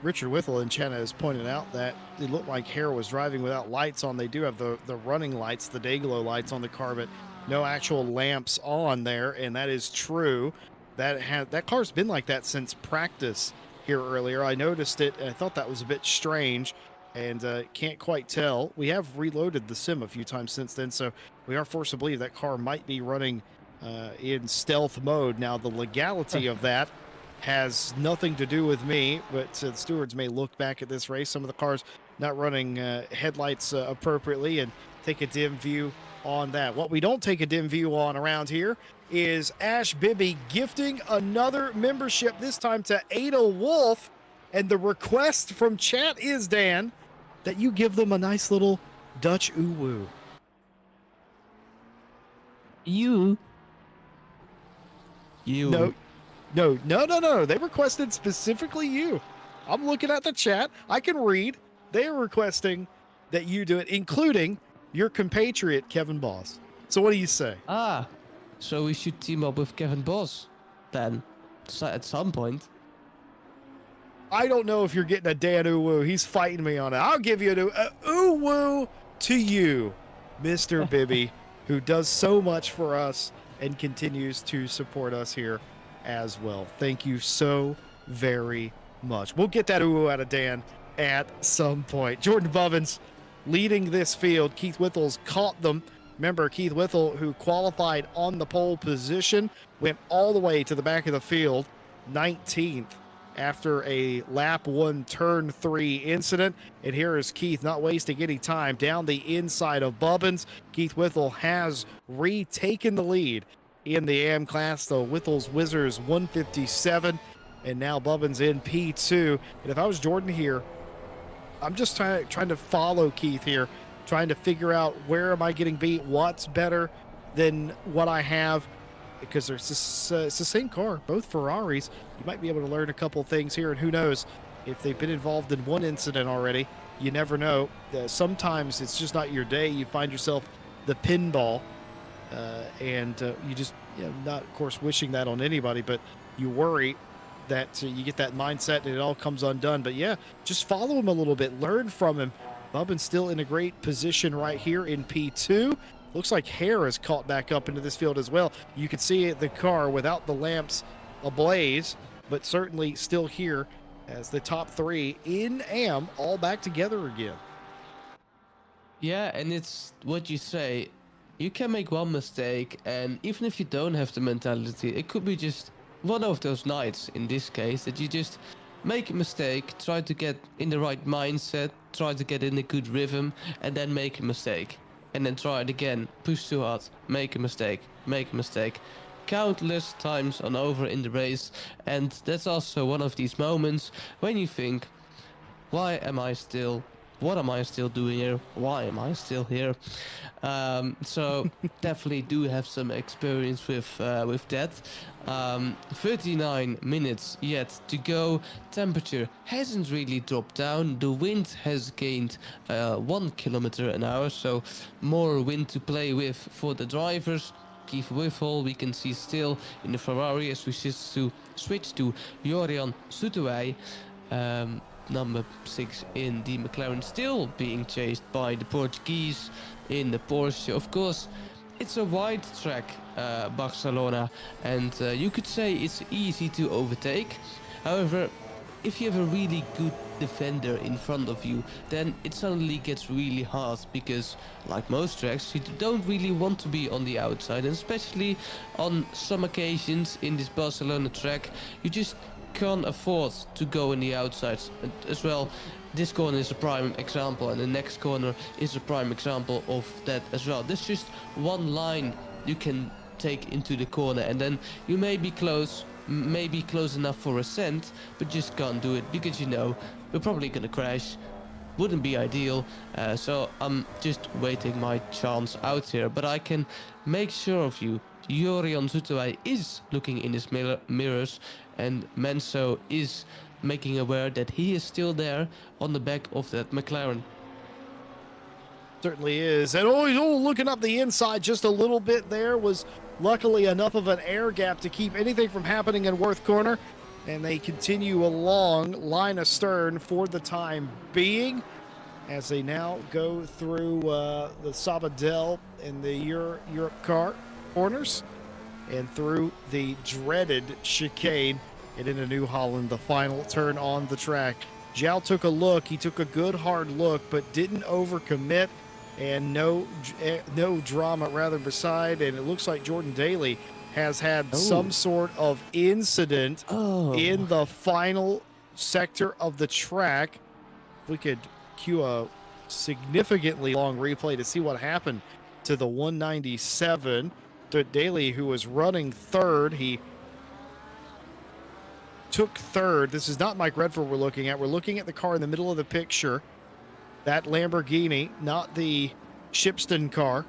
Richard Whittle in China has pointed out that it looked like Hare was driving without lights on. They do have the running lights, the day glow lights on the car, but no actual lamps on there, and that is true. That car's been like that since practice here earlier. I noticed it, and I thought that was a bit strange, and can't quite tell. We have reloaded the sim a few times since then, so we are forced to believe that car might be running in stealth mode. Now, the legality of that has nothing to do with me, but the stewards may look back at this race. Some of the cars not running headlights appropriately and take a dim view on that. What we don't take a dim view on around here is Ash Bibby gifting another membership, this time to Ada Wolf. And the request from chat is, Dan, that you give them a nice little Dutch uwu. You. No. They requested specifically you. I'm looking at the chat. I can read. They are requesting that you do it, including your compatriot, Kevin Boss. So what do you say? So we should team up with Kevin Boss then, at some point. I don't know if you're getting a Dan uwu. He's fighting me on it. I'll give you a uwu to you, Mr. Bibby, who does so much for us and continues to support us here as well. Thank you so very much. We'll get that uwu out of Dan at some point. Jordan Bubbins leading this field. Keith Whittle's caught them. Remember, Keith Whittle, who qualified on the pole position, went all the way to the back of the field, 19th, after a lap 1, turn 3 incident. And here is Keith, not wasting any time, down the inside of Bubbins. Keith Whittle has retaken the lead in the AM class, the Whittle's Wizards 157, and now Bubbins in P2. And if I was Jordan here, I'm just trying to follow Keith here, trying to figure out where am I getting beat, what's better than what I have, because it's the same car, both Ferraris. You might be able to learn a couple things here, and who knows, if they've been involved in one incident already, you never know. Sometimes it's just not your day. You find yourself the pinball, and you just, not, of course, wishing that on anybody, but you worry that you get that mindset and it all comes undone. But yeah, just follow him a little bit, learn from him. Bubbin's still in a great position right here in P2. Looks like Hare is caught back up into this field as well. You can see the car without the lamps ablaze, but certainly still here as the top three in AM all back together again. Yeah, and it's what you say. You can make one mistake, and even if you don't have the mentality, it could be just one of those nights in this case that you just make a mistake, try to get in the right mindset, try to get in a good rhythm, and then make a mistake. And then try it again, push too hard, make a mistake. Countless times on over in the race, and that's also one of these moments when you think, what am I still doing here? Why am I still here? So definitely do have some experience with that. 39 minutes yet to go. Temperature hasn't really dropped down. The wind has gained 1 kilometer an hour, so more wind to play with for the drivers. Keith Whittle, we can see still in the Ferrari as we switch to Jorian Soetewij. Number 6 in the McLaren, still being chased by the Portuguese in the Porsche. Of course, it's a wide track, Barcelona, and you could say it's easy to overtake. However, if you have a really good defender in front of you, then it suddenly gets really hard, because like most tracks, you don't really want to be on the outside, and especially on some occasions in this Barcelona track, you just can't afford to go in the outside as well. This corner is a prime example, and the next corner is a prime example of that as well. There's just one line you can take into the corner, and then you may be close enough for ascent, but just can't do it because we're probably gonna crash. Wouldn't be ideal, so I'm just waiting my chance out here. But I can make sure of you, Jorian Soetewij is looking in his mirrors, and Manso is making aware that he is still there on the back of that McLaren. Certainly is. And looking up the inside just a little bit there was luckily enough of an air gap to keep anything from happening in Worth Corner. And they continue along line astern for the time being as they now go through the Sabadell and the Europe car corners and through the dreaded chicane and into New Holland, the final turn on the track. Zhao took a look. He took a good hard look, but didn't overcommit, and no drama rather beside. And it looks like Jordan Daly has had Oh. some sort of incident Oh. in the final sector of the track. If we could cue a significantly long replay to see what happened to the 197. Daly, who was running third, he took third. This is not Mike Redford we're looking at. We're looking at the car in the middle of the picture. That Lamborghini, not the Shipston car.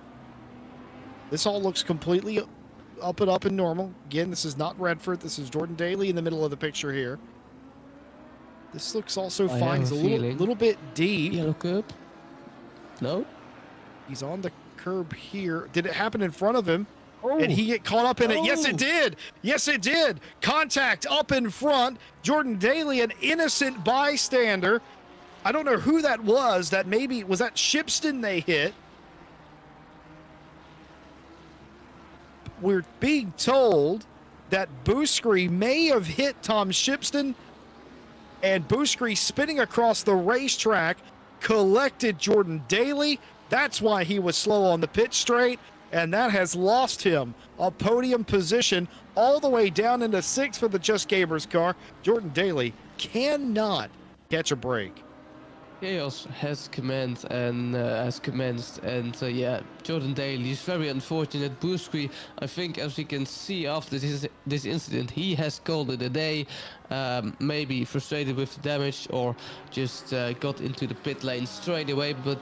This all looks completely up and normal. Again, this is not Redford. This is Jordan Daly in the middle of the picture here. This looks also I fine. have He's a a feeling. little bit deep. Yellow curb? No? He's on the curb here. Did it happen in front of him? Oh. And he get caught up in it? Yes, Oh. it did. Yes, it did. Contact up in front. Jordan Daly, an innocent bystander. I don't know who that was. That maybe was that Shipston they hit. We're being told that Booskry may have hit Tom Shipston, and Booskry spinning across the racetrack collected Jordan Daly. That's why he was slow on the pit straight, and that has lost him a podium position all the way down into sixth for the Just Gamers car. Jordan Daly cannot catch a break. Chaos has commenced, and yeah, Jordan Daly is very unfortunate. Booskry, I think, as we can see after this incident, he has called it a day. Maybe frustrated with the damage, or just got into the pit lane straight away. But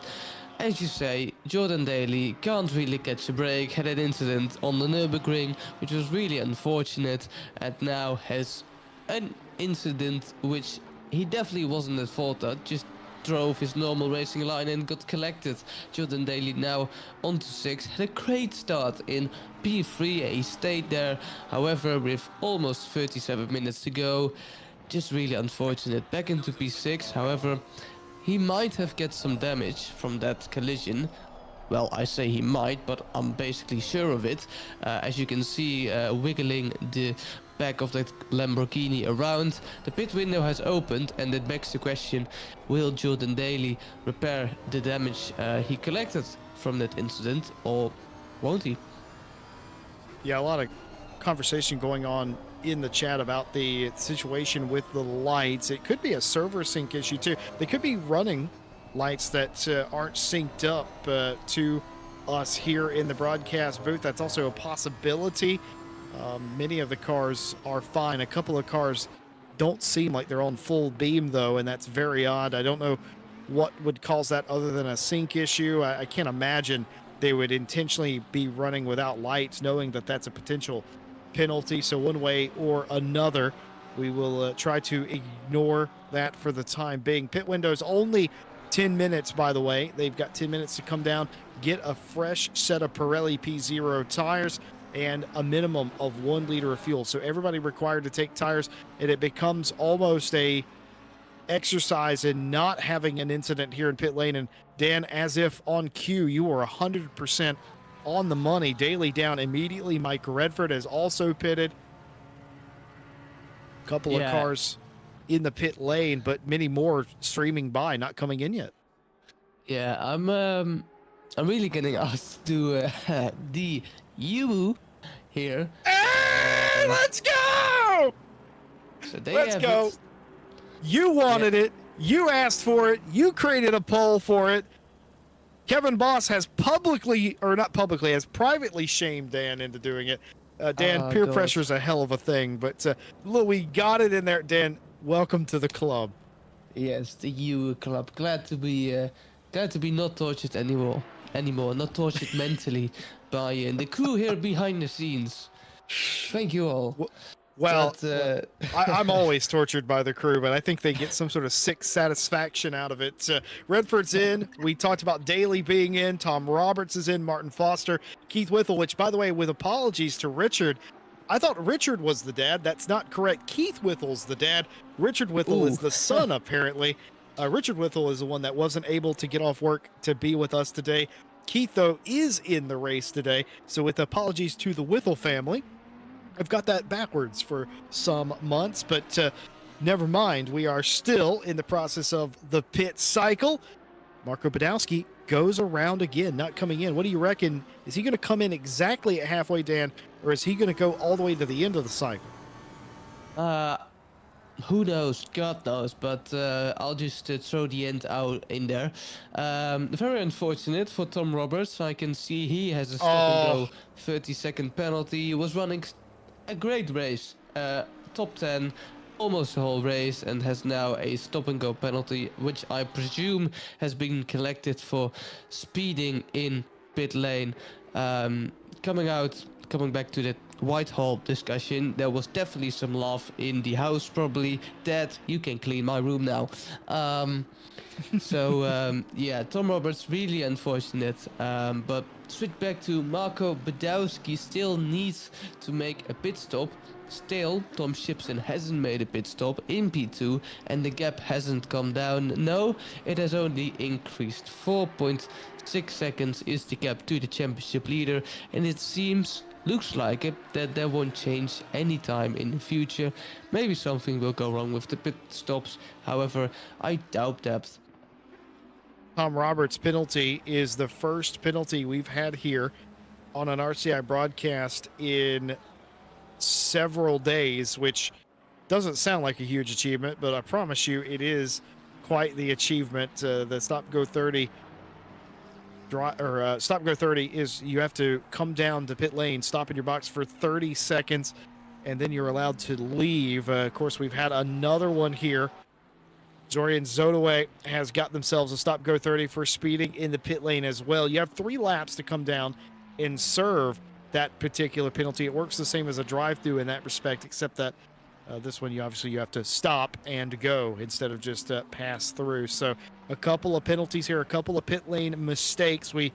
as you say, Jordan Daly can't really catch a break. Had an incident on the Nürburgring, which was really unfortunate, and now has an incident which he definitely wasn't at fault at. Just drove his normal racing line and got collected. Jordan Daly now onto 6, had a great start in P3, he stayed there, however with almost 37 minutes to go, just really unfortunate. Back into P6, however, he might have get some damage from that collision. Well, I say he might, but I'm basically sure of it. As you can see, wiggling the back of that Lamborghini around. The pit window has opened, and that begs the question, will Jordan Daly repair the damage he collected from that incident, or won't he? Yeah, a lot of conversation going on in the chat about the situation with the lights. It could be a server sync issue too. They could be running lights that aren't synced up to us here in the broadcast booth. That's also a possibility. Many of the cars are fine. A couple of cars don't seem like they're on full beam though, and that's very odd. I don't know what would cause that other than a sync issue. I can't imagine they would intentionally be running without lights, knowing that that's a potential penalty. So one way or another, we will try to ignore that for the time being. Pit windows only 10 minutes, by the way. They've got 10 minutes to come down, get a fresh set of Pirelli P0 tires, and a minimum of 1 liter of fuel. So everybody required to take tires, and it becomes almost a exercise in not having an incident here in pit lane. And Dan, as if on cue, you were 100% on the money. Daly down immediately. Mike Redford has also pitted. A couple of cars in the pit lane, but many more streaming by, not coming in yet. Yeah, I'm really getting asked to the U here. Hey, let's go! So they Let's have go. it. You wanted it. You asked for it. You created a poll for it. Kevin Boss has publicly, or not publicly, has privately shamed Dan into doing it. Dan, peer God. pressure is a hell of a thing, but look, we got it in there. Dan, welcome to the club. Yes, the U club. Glad to be not tortured anymore. Not tortured mentally by the crew here behind the scenes. Thank you all. Well, But, I'm always tortured by the crew, but I think they get some sort of sick satisfaction out of it. Redford's in. We talked about Daly being in. Tom Roberts is in. Martin Foster. Keith Whittle, which, by the way, with apologies to Richard, I thought Richard was the dad. That's not correct. Keith Whittle's the dad. Richard Whittle is the son, apparently. Richard Whittle is the one that wasn't able to get off work to be with us today. Keith, though, is in the race today. So with apologies to the Whittle family, I've got that backwards for some months, but never mind. We are still in the process of the pit cycle. Marco Badowski goes around again, not coming in. What do you reckon? Is he going to come in exactly at halfway, Dan, or is he going to go all the way to the end of the cycle? Uh, who knows? God knows. But I'll just throw the end out in there. Very unfortunate for Tom Roberts. I can see he has a stop and Oh, go 30-second penalty. He was running a great race, top 10, almost the whole race, and has now a stop and go penalty, which I presume has been collected for speeding in pit lane. Coming back to the Whitehall discussion, there was definitely some love in the house, probably. Dad, you can clean my room now. Yeah, Tom Roberts, really unfortunate. But switch back to Marco Badowski, still needs to make a pit stop. Still, Tom Shipson hasn't made a pit stop in P2 and the gap hasn't come down. No, it has only increased. 4.6 seconds is the gap to the championship leader, and it looks like it that won't change anytime in the future. Maybe something will go wrong with the pit stops. However, I doubt that. Tom Roberts' penalty is the first penalty we've had here on an RCI broadcast in several days, which doesn't sound like a huge achievement, but I promise you it is quite the achievement. The stop go 30 stop go 30 is you have to come down to pit lane, stop in your box for 30 seconds, and then you're allowed to leave. Of course, we've had another one here. Zorian Zodaway has got themselves a stop go 30 for speeding in the pit lane as well. You have 3 laps to come down and serve that particular penalty. It works the same as a drive-through in that respect, except that this one you have to stop and go instead of just pass through. So a couple of penalties here, a couple of pit lane mistakes. We'd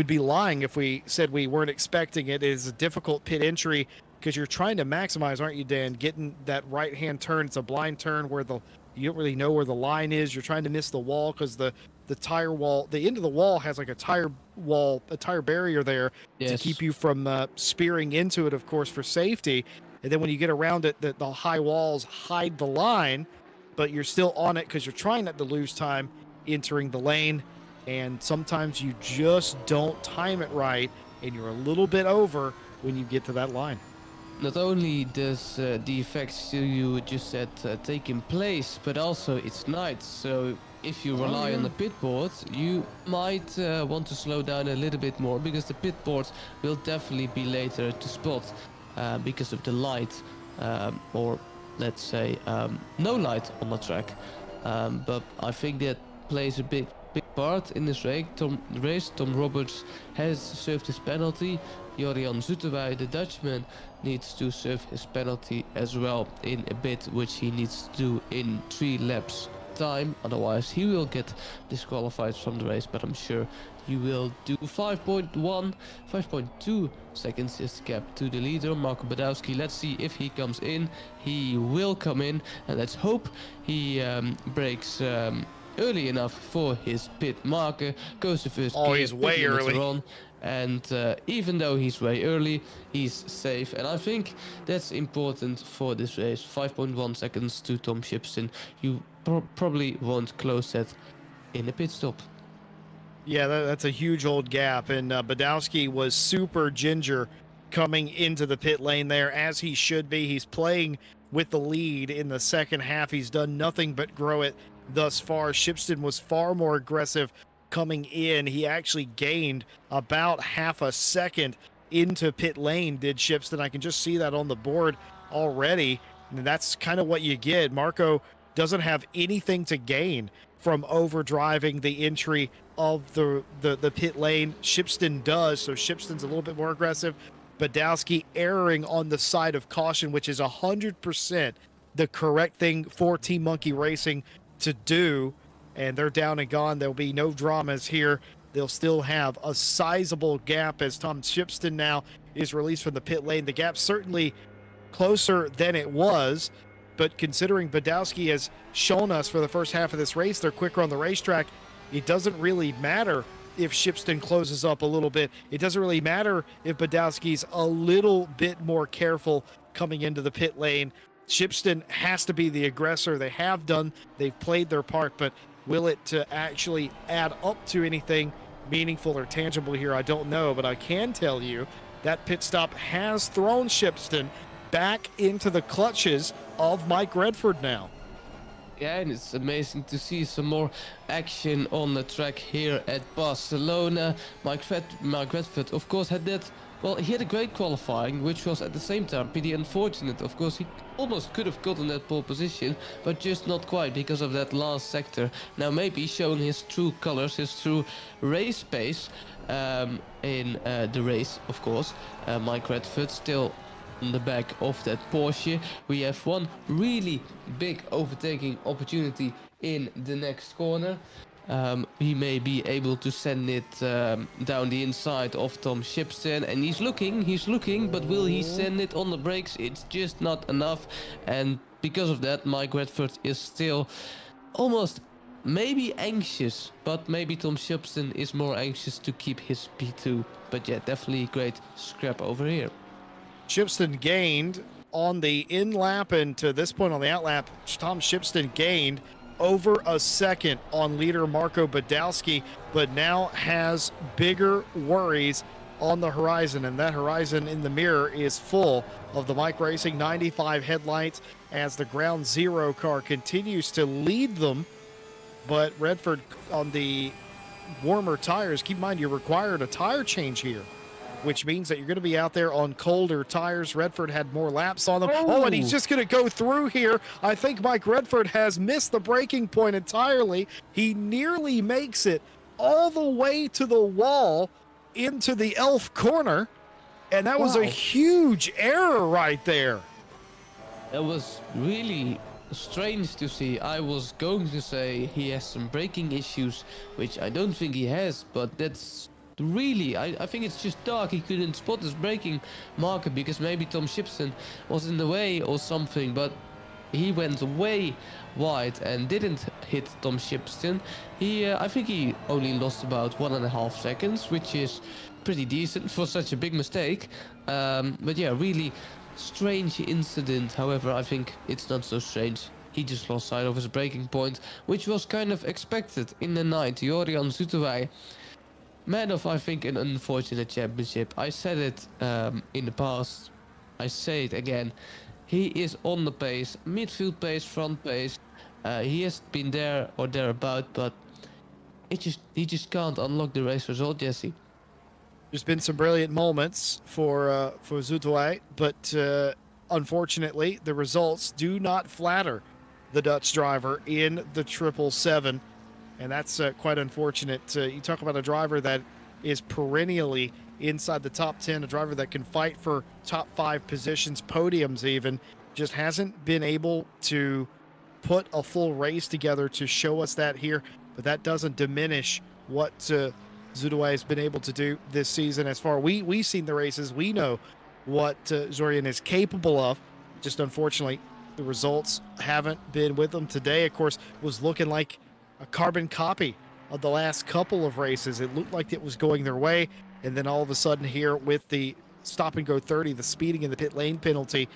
be lying if we said we weren't expecting it. It is a difficult pit entry because you're trying to maximize, aren't you, Dan? Getting that right-hand turn. It's a blind turn where you don't really know where the line is. You're trying to miss the wall because the tire wall, the end of the wall has like a tire barrier there to keep you from spearing into it, of course, for safety. And then when you get around it, the high walls hide the line, but you're still on it because you're trying not to lose time entering the lane. And sometimes you just don't time it right, and you're a little bit over when you get to that line. Not only does the effects you just said taking place, but also it's night. So if you rely on the pit board, you might want to slow down a little bit more, because the pit board will definitely be later to spot because of the light, or let's say no light on the track. But I think that plays a big part in this race. Tom Roberts has served his penalty. Jorian Zoeterwoude, the Dutchman, needs to serve his penalty as well in a bit, which he needs to do in 3 laps time. Otherwise he will get disqualified from the race, but I'm sure he will do. 5.2 seconds is the gap to the leader, Marco Badowski. Let's see if he comes in. He will come in, and let's hope he breaks early enough for his pit marker. Goes to first gear, he's way early on, and even though he's way early, he's safe, and I think that's important for this race. 5.1 seconds to Tom Shipson. You probably won't close that in a pit stop. Yeah, that's a huge old gap, and Badowski was super ginger coming into the pit lane there, as he should be. He's playing with the lead in the second half. He's done nothing but grow it thus far. Shipston was far more aggressive coming in. He actually gained about half a second into pit lane, did Shipston. I can just see that on the board already, and that's kind of what you get. Marco doesn't have anything to gain from overdriving the entry of the pit lane. Shipston does, so Shipston's a little bit more aggressive. Badowski erring on the side of caution, which is 100% the correct thing for Team Monkey Racing to do, and they're down and gone. There'll be no dramas here. They'll still have a sizable gap as Tom Shipston now is released from the pit lane. The gap's certainly closer than it was, but considering Badowski has shown us for the first half of this race they're quicker on the racetrack, it doesn't really matter if Shipston closes up a little bit. It doesn't really matter if Badowski's a little bit more careful coming into the pit lane. Shipston has to be the aggressor. They have done. They've played their part, but will it actually add up to anything meaningful or tangible here? I don't know, but I can tell you that pit stop has thrown Shipston back into the clutches of Mike Redford now. Yeah, and it's amazing to see some more action on the track here at Barcelona. Mike Redford, of course, had that. Well, he had a great qualifying, which was at the same time pretty unfortunate. Of course, he almost could have gotten that pole position, but just not quite because of that last sector. Now, maybe showing his true colors, his true race pace in the race, of course. Mike Redford still on the back of that Porsche. We have one really big overtaking opportunity in the next corner. He may be able to send it down the inside of Tom Shipston, and he's looking, but will he send it on the brakes? It's just not enough, and because of that, Mike Redford is still almost maybe anxious, but maybe Tom Shipston is more anxious to keep his P2. But yeah, definitely great scrap over here. Shipston gained on the in lap, and to this point on the out lap, Tom Shipston gained over a second on leader Marco Badowski, but now has bigger worries on the horizon, and that horizon in the mirror is full of the Mike Racing 95 headlights as the Ground Zero car continues to lead them. But Redford on the warmer tires, keep in mind you're required a tire change here, which means that you're going to be out there on colder tires. Redford had more laps on them. Oh, and he's just going to go through here. I think Mike Redford has missed the braking point entirely. He nearly makes it all the way to the wall into the elf corner, and that was a huge error right there. It was really strange to see. I was going to say he has some braking issues, which I don't think he has, but that's really, I think it's just dark. He couldn't spot his braking marker because maybe Tom Shipston was in the way or something, but he went way wide and didn't hit Tom Shipston. I think he only lost about 1.5 seconds, which is pretty decent for such a big mistake. But yeah, really strange incident. However, I think it's not so strange. He just lost sight of his braking point, which was kind of expected in the night. Jorian Zoeterwij, man of, I think, an unfortunate championship. I said it in the past. I say it again. He is on the pace, midfield pace, front pace. He has been there or thereabout, but he just can't unlock the race result, Jesse. There's been some brilliant moments for Zoeterwij, but unfortunately, the results do not flatter the Dutch driver in the 777. And that's quite unfortunate. You talk about a driver that is perennially inside the top 10, a driver that can fight for top 5 positions, podiums even, just hasn't been able to put a full race together to show us that here. But that doesn't diminish what Zoeterwij has been able to do this season. As far we've seen the races, we know what Jorian is capable of. Just unfortunately, the results haven't been with him today. Of course, was looking like a carbon copy of the last couple of races. It looked like it was going their way, and then all of a sudden here with the stop and go 30, the speeding and the pit lane penalty,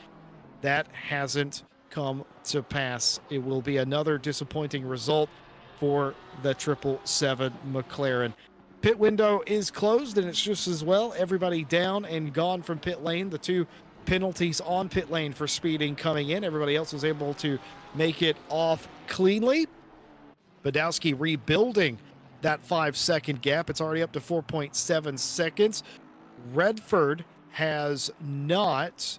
that hasn't come to pass. It will be another disappointing result for the 777 McLaren. Pit window is closed, and it's just as well. Everybody down and gone from pit lane. The 2 penalties on pit lane for speeding coming in. Everybody else was able to make it off cleanly. Badowski rebuilding that 5-second gap. It's already up to 4.7 seconds. Redford has not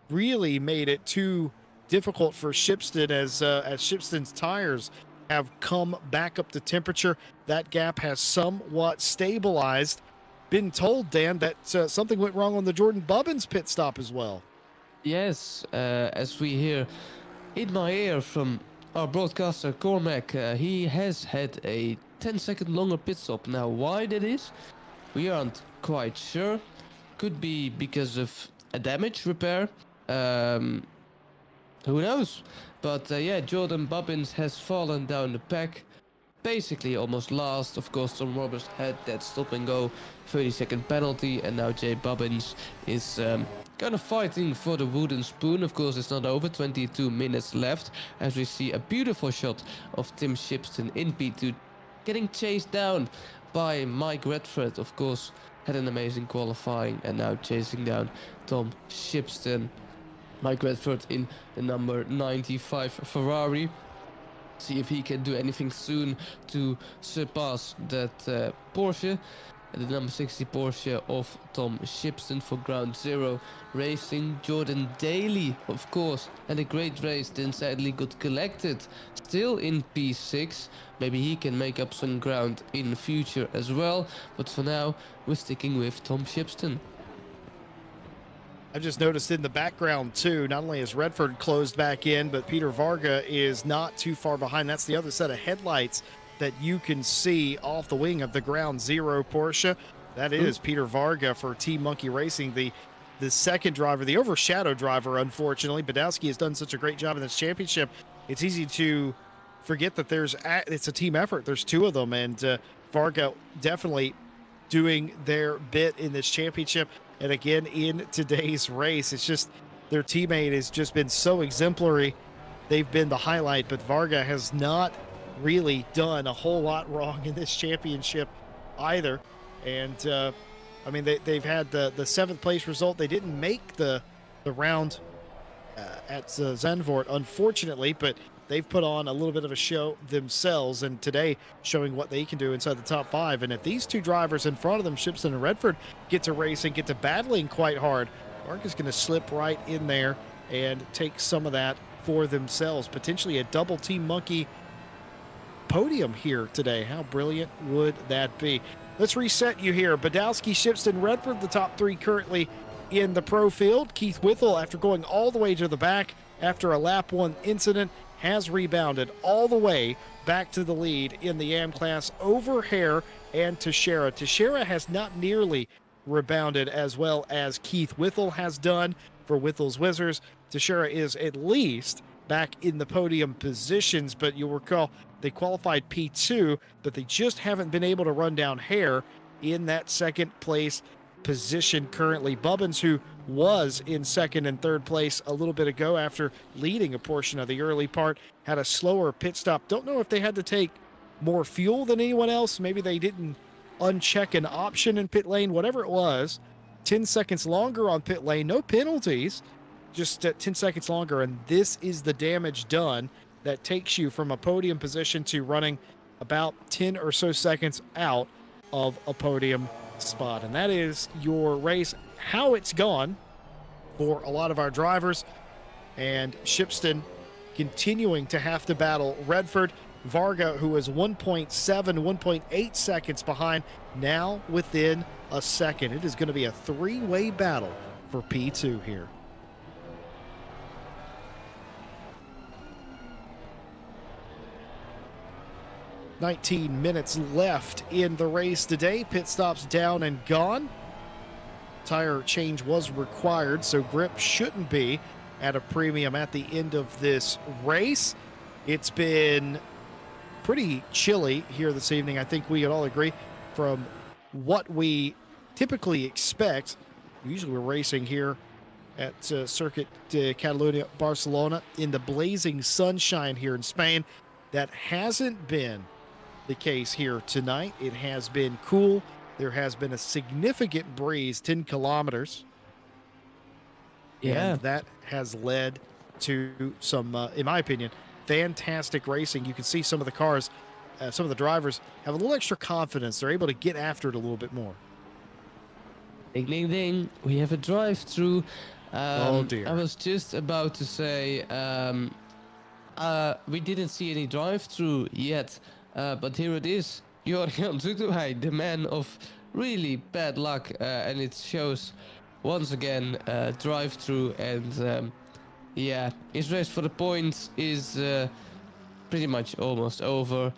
really made it too difficult for Shipston as Shipston's tires have come back up to temperature. That gap has somewhat stabilized. Been told, Dan, that something went wrong on the Jordan Bubbins pit stop as well. Yes, as we hear in my ear from our broadcaster Cormac, he has had a 10-second longer pit stop. Now, why that is, we aren't quite sure. Could be because of a damage repair. Who knows? But yeah, Jordan Bubbins has fallen down the pack. Basically almost last. Of course, Tom Roberts had that stop and go 30-second penalty, and now Jay Bubbins is kind of fighting for the wooden spoon. Of course, it's not over. 22 minutes left as we see a beautiful shot of Tim Shipston in P2 getting chased down by Mike Redford. Of course, had an amazing qualifying, and now chasing down Tom Shipston. Mike Redford in the number 95 Ferrari. See if he can do anything soon to surpass that Porsche. The number 60 Porsche of Tom Shipston for Ground Zero Racing. Jordan Daly, of course, had a great race, then sadly got collected. Still in P6. Maybe he can make up some ground in the future as well. But for now, we're sticking with Tom Shipston. I've just noticed in the background, too, not only is Redford closed back in, but Peter Varga is not too far behind. That's the other set of headlights that you can see off the wing of the Ground Zero Porsche. That is Peter Varga for Team Monkey Racing, the second driver, the overshadowed driver, unfortunately. Badowski has done such a great job in this championship. It's easy to forget that it's a team effort. There's two of them, and Varga definitely doing their bit in this championship. And again, in today's race, it's just their teammate has just been so exemplary. They've been the highlight, but Varga has not really done a whole lot wrong in this championship either. And I mean, they've had the 7th place result. They didn't make the round at Zandvoort, unfortunately, but they've put on a little bit of a show themselves, and today showing what they can do inside the top 5. And if these two drivers in front of them, Shipston and Redford, get to racing, get to battling quite hard, Varga's going to slip right in there and take some of that for themselves. Potentially a double Team Monkey podium here today. How brilliant would that be? Let's reset you here. Badowski, Shipston, Redford, the top 3 currently in the pro field. Keith Whittle, after going all the way to the back after a lap 1 incident, has rebounded all the way back to the lead in the AM class over Hare and Teixeira. Teixeira has not nearly rebounded as well as Keith Whittle has done for Whittle's Wizards. Teixeira is at least back in the podium positions, but you'll recall they qualified P2, but they just haven't been able to run down Hare in that 2nd place position currently. Bubbins, who was in 2nd and 3rd place a little bit ago after leading a portion of the early part, had a slower pit stop. Don't know if they had to take more fuel than anyone else. Maybe they didn't uncheck an option in pit lane, whatever it was. 10 seconds longer on pit lane, no penalties, just 10 seconds longer, and this is the damage done that takes you from a podium position to running about 10 or so seconds out of a podium spot. And that is your race, how it's gone for a lot of our drivers. And Shipston continuing to have to battle Redford. Varga, who is 1.8 seconds behind, now within a second. It is going to be a 3-way battle for P2 here. 19 minutes left in the race today. Pit stops down and gone. Tire change was required, so grip shouldn't be at a premium at the end of this race. It's been pretty chilly here this evening. I think we could all agree from what we typically expect. Usually we're racing here at Circuit Catalunya, Barcelona, in the blazing sunshine here in Spain. That hasn't been the case here tonight. It has been cool. There has been a significant breeze, 10 kilometers. Yeah. And that has led to some, in my opinion, fantastic racing. You can see some of the cars, some of the drivers have a little extra confidence. They're able to get after it a little bit more. Ding, ding, ding. We have a drive-through. Oh, dear. I was just about to say, we didn't see any drive-through yet, but here it is. Jorian Zutuhai, the man of really bad luck, and it shows once again drive-through, and yeah, his race for the points is pretty much almost over,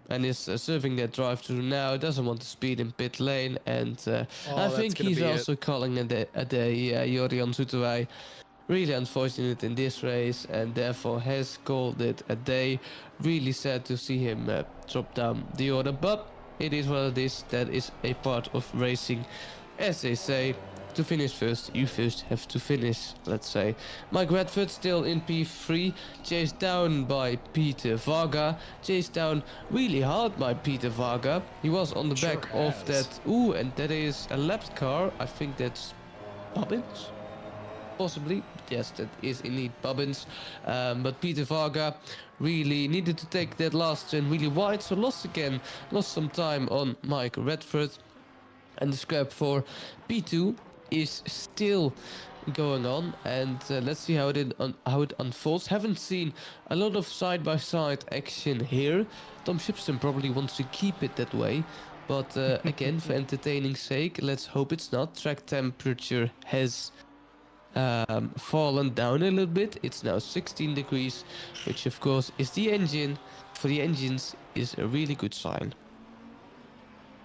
and is serving that drive-through now. Doesn't want to speed in pit lane, and I think he's also calling a day. Jorian Zutuhai, really unfortunate in this race, and therefore has called it a day. Really sad to see him drop down the order, but it is what it is. That is a part of racing, as they say. to finish first, you first have to finish, let's say. Mike Redford still in P3, chased down by Peter Varga, chased down really hard by Peter Varga. He was on the Sure back of has. that, and that is a lapped car. I think that's Bobbins? Possibly, yes, that is indeed Bobbins. But Peter Varga really needed to take that last turn really wide, so lost some time on Mike Redford. And the scrap for P2 is still going on, and let's see how it unfolds. Haven't seen a lot of side-by-side action here. Tom Shipston probably wants to keep it that way, but again, for entertaining sake, let's hope it's not. Track temperature has fallen down a little bit. It's now 16 degrees, which of course is for the engines is a really good sign.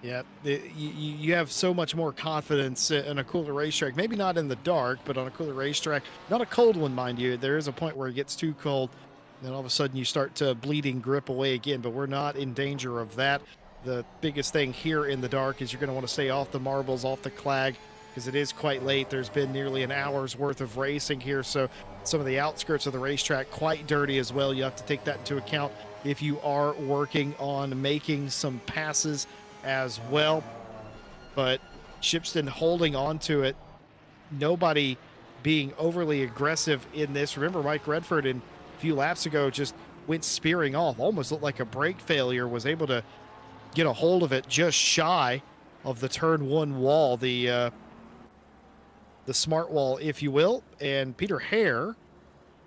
Yeah, you have so much more confidence in a cooler racetrack. Maybe not in the dark, but on a cooler racetrack. Not a cold one, mind you. There is a point where it gets too cold, and then all of a sudden you start to bleeding grip away again, but we're not in danger of that. The biggest thing here in the dark is you're going to want to stay off the marbles, off the clag, because it is quite late. There's been nearly an hour's worth of racing here, so some of the outskirts of the racetrack quite dirty as well. You have to take that into account if you are working on making some passes as well. But Shipston holding on to it, nobody being overly aggressive in this. Remember, Mike Redford a few laps ago just went spearing off, almost looked like a brake failure, was able to get a hold of it just shy of the turn one wall, the smart wall, if you will. And Peter Hare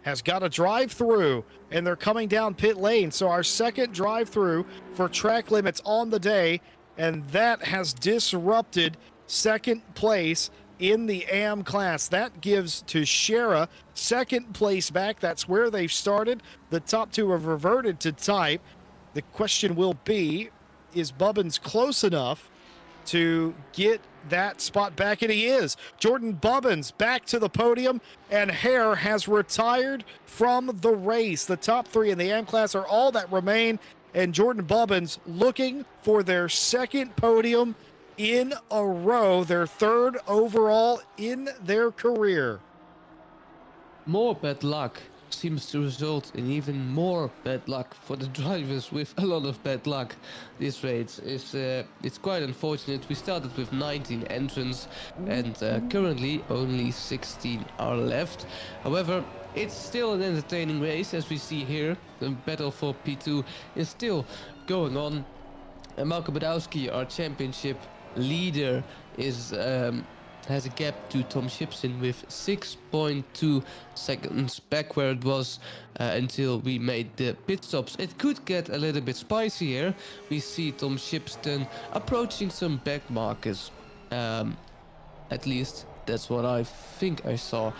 has got a drive-through, and they're coming down pit lane. So our second drive-through for track limits on the day, and that has disrupted second place in the AM class. That gives Teixeira second place back. That's where they've started. The top two have reverted to type. The question will be, is Bubbins close enough to get that spot back? And he is. Jordan Bubbins back to the podium, and Hare has retired from the race. The top three in the AM class are all that remain, and Jordan Bubbins looking for their second podium in a row, their third overall in their career. More bad luck seems to result in even more bad luck for the drivers with a lot of bad luck. This race is it's quite unfortunate. We started with 19 entrants, and currently only 16 are left. However, it's still an entertaining race, as we see here. The battle for P2 is still going on. And Malcolm Badowski, our championship leader, is has a gap to Tom Shipston with 6.2 seconds back where it was until we made the pit stops. It could get a little bit spicy here. We see Tom Shipston approaching some back markers. At least that's what I think I saw.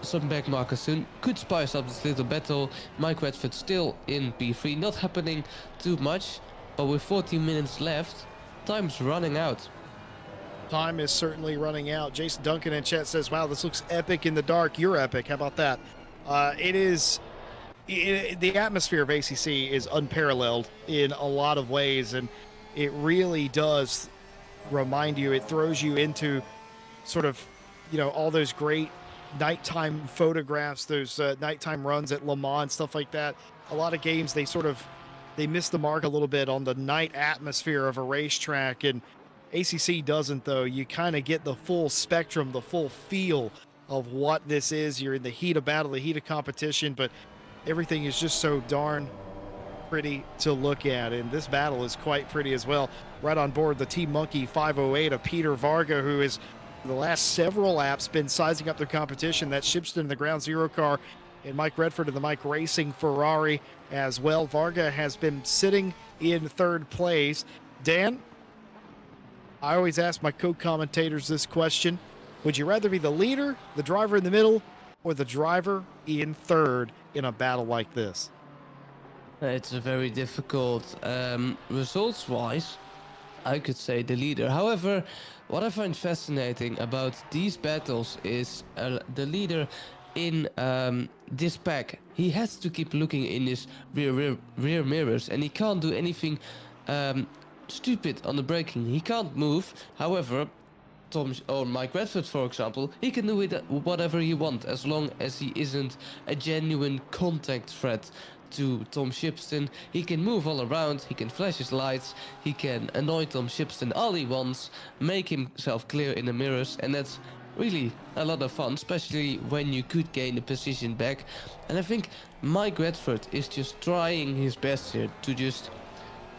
Some back markers soon could spice up this little battle. Mike Redford still in P3, not happening too much, but with 14 minutes left, time's running out. Time is certainly running out. Jason Duncan in chat says, wow, this looks epic in the dark. You're epic. How about that? The atmosphere of ACC is unparalleled in a lot of ways, and it really does remind you, it throws you into sort of, all those great nighttime photographs, those nighttime runs at Le Mans, stuff like that. A lot of games, they miss the mark a little bit on the night atmosphere of a racetrack, and ACC doesn't, though. You kind of get the full spectrum, the full feel of what this is. You're in the heat of battle, the heat of competition, but everything is just so darn pretty to look at, and this battle is quite pretty as well. Right on board the Team Monkey 508 of Peter Varga, who is the last several laps been sizing up their competition. That's Shipston in the Ground Zero car, and Mike Redford in the Mike Racing Ferrari as well. Varga has been sitting in third place. Dan, I always ask my co-commentators this question. Would you rather be the leader, the driver in the middle, or the driver in third in a battle like this? It's a very difficult. Results-wise, I could say the leader. However, what I find fascinating about these battles is the leader in this pack. He has to keep looking in his rear mirrors, and he can't do anything stupid on the braking. He can't move. However, Mike Redford, for example, he can do it whatever he wants as long as he isn't a genuine contact threat to Tom Shipston. He can move all around, he can flash his lights, he can annoy Tom Shipston all he wants, make himself clear in the mirrors, and that's really a lot of fun, especially when you could gain the position back. And I think Mike Redford is just trying his best here to just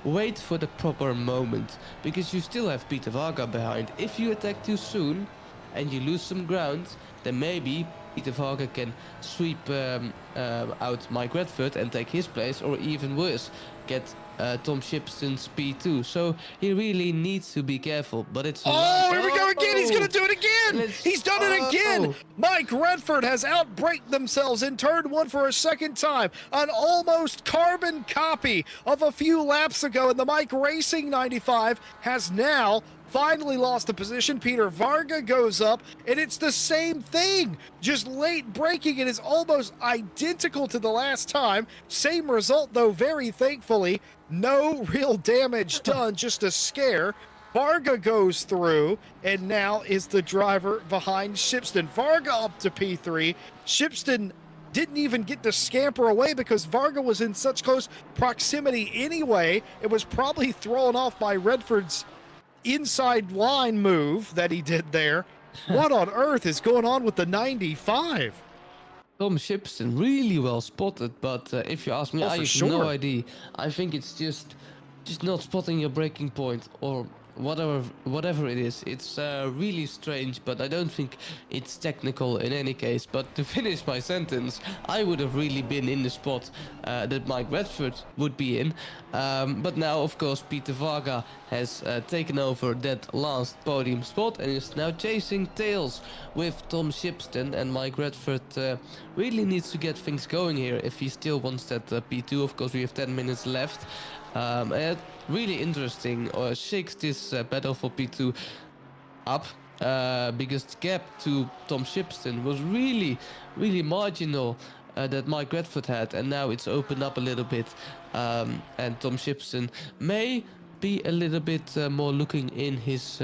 wait for the proper moment, because you still have Peter Varga behind. If you attack too soon and you lose some ground, then maybe Peter Varga can sweep out Mike Redford and take his place, or even worse, get Tom Shipston's P2. So he really needs to be careful, but it's... Oh, here we go again. He's going to do it again. He's done it again. Mike Redford has outbraked themselves in turn one for a second time. An almost carbon copy of a few laps ago, and the Mike Racing 95 has now finally lost the position. Peter Varga goes up, and it's the same thing. Just late braking. It is almost identical to the last time. Same result, though, very thankfully. No real damage done, just a scare. Varga goes through, and now is the driver behind Shipston. Varga up to P3. Shipston didn't even get to scamper away because Varga was in such close proximity anyway. It was probably thrown off by Redford's inside line move that he did there. What on earth is going on with the 95? Tom Shipston really well spotted, but if you ask me, I have no idea. I think it's just not spotting your breaking point, or whatever it is. It's really strange, but I don't think it's technical in any case. But to finish my sentence, I would have really been in the spot that Mike Redford would be in. But now, of course, Peter Varga has taken over that last podium spot and is now chasing tails with Tom Shipston, and Mike Redford really needs to get things going here if he still wants that P2. Of course, we have 10 minutes left. And really interesting, shakes this battle for P2 up, because the gap to Tom Shipston was really marginal that Mike Redford had, and now it's opened up a little bit, and Tom Shipston may be a little bit more looking in his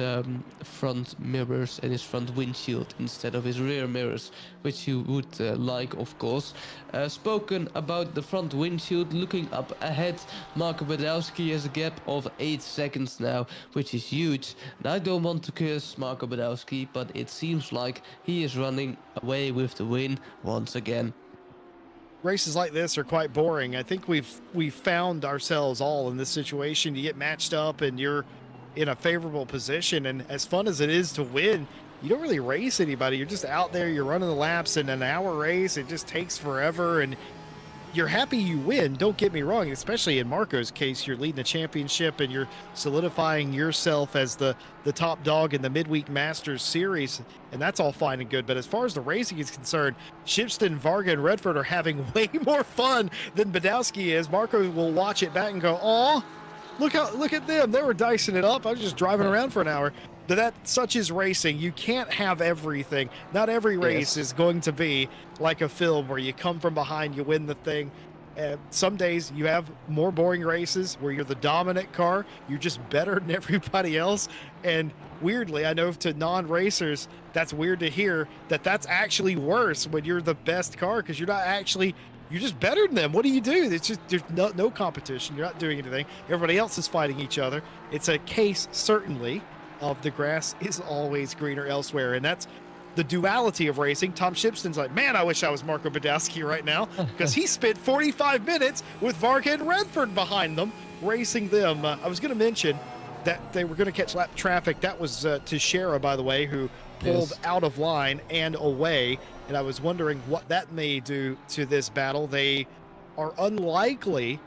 front mirrors and his front windshield instead of his rear mirrors, which you would like, of course. Spoken about the front windshield, looking up ahead, Marco Badowski has a gap of 8 seconds now, which is huge. And I don't want to curse Marco Badowski, but it seems like he is running away with the win once again. Races like this are quite boring. I think we've found ourselves all in this situation. You get matched up and you're in a favorable position, and as fun as it is to win, you don't really race anybody. You're just out there, you're running the laps. In an hour race, it just takes forever, and you're happy you win, don't get me wrong, especially in Marco's case. You're leading the championship and you're solidifying yourself as the top dog in the Midweek Masters series, and that's all fine and good. But as far as the racing is concerned, Shipston, Varga, and Redford are having way more fun than Badowski is. Marco will watch it back and go, "Aw, look at them. They were dicing it up. I was just driving around for an hour." But such is racing. You can't have everything. Not every race is going to be like a film where you come from behind, you win the thing. Some days you have more boring races where you're the dominant car. You're just better than everybody else. And weirdly, I know to non-racers, that's weird to hear that's actually worse when you're the best car, because you're just better than them. What do you do? It's just, there's no competition. You're not doing anything. Everybody else is fighting each other. It's a case, certainly, of the grass is always greener elsewhere, and that's the duality of racing. Tom Shipston's like, man, I wish I was Marco Badowski right now, because he spent 45 minutes with Varga and Redford behind them, racing them. I was going to mention that they were going to catch lap traffic. That was Teixeira, by the way, who pulled out of line and away, and I was wondering what that may do to this battle. They are unlikely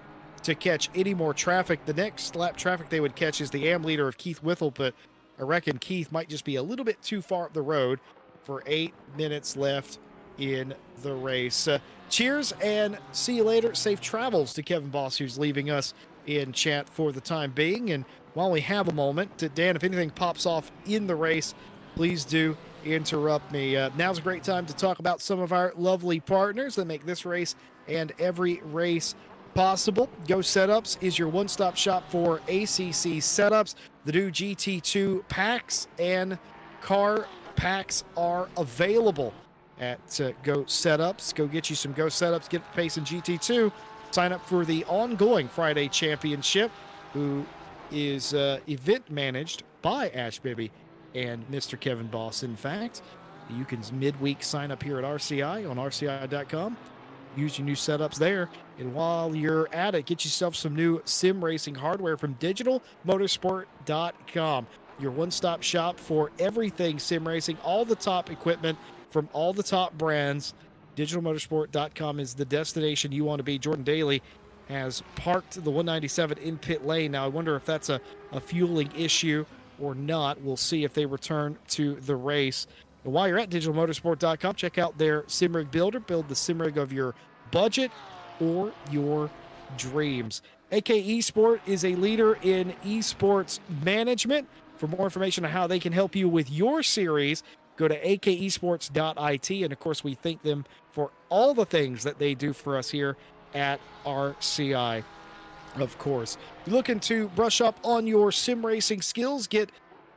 to catch any more traffic. The next lap traffic they would catch is the AM leader of Keith Whittle, but I reckon Keith might just be a little bit too far up the road for 8 minutes left in the race. Cheers and see you later. Safe travels to Kevin Boss, who's leaving us in chat for the time being. And while we have a moment, Dan, if anything pops off in the race, please do interrupt me. Now's a great time to talk about some of our lovely partners that make this race and every race possible. Go Setups is your one-stop shop for ACC setups. The new GT2 packs and car packs are available at Go Setups. Go get you some Go Setups. Get the pace in GT2. Sign up for the ongoing Friday Championship, who is event managed by Ash Bibby and Mr. Kevin Boss. In fact, you can midweek sign up here at RCI on RCI.com. Use your new setups there. And while you're at it, get yourself some new sim racing hardware from digitalmotorsport.com. Your one-stop shop for everything sim racing, all the top equipment from all the top brands. Digitalmotorsport.com is the destination you want to be. Jordan Daly has parked the 197 in pit lane. Now, I wonder if that's a fueling issue or not. We'll see if they return to the race. And while you're at digitalmotorsport.com, check out their sim rig builder. Build the sim rig of your budget or your dreams. AK Esport is a leader in esports management. For more information on how they can help you with your series, go to akesports.it. And of course, we thank them for all the things that they do for us here at RCI. Of course, you're looking to brush up on your sim racing skills, get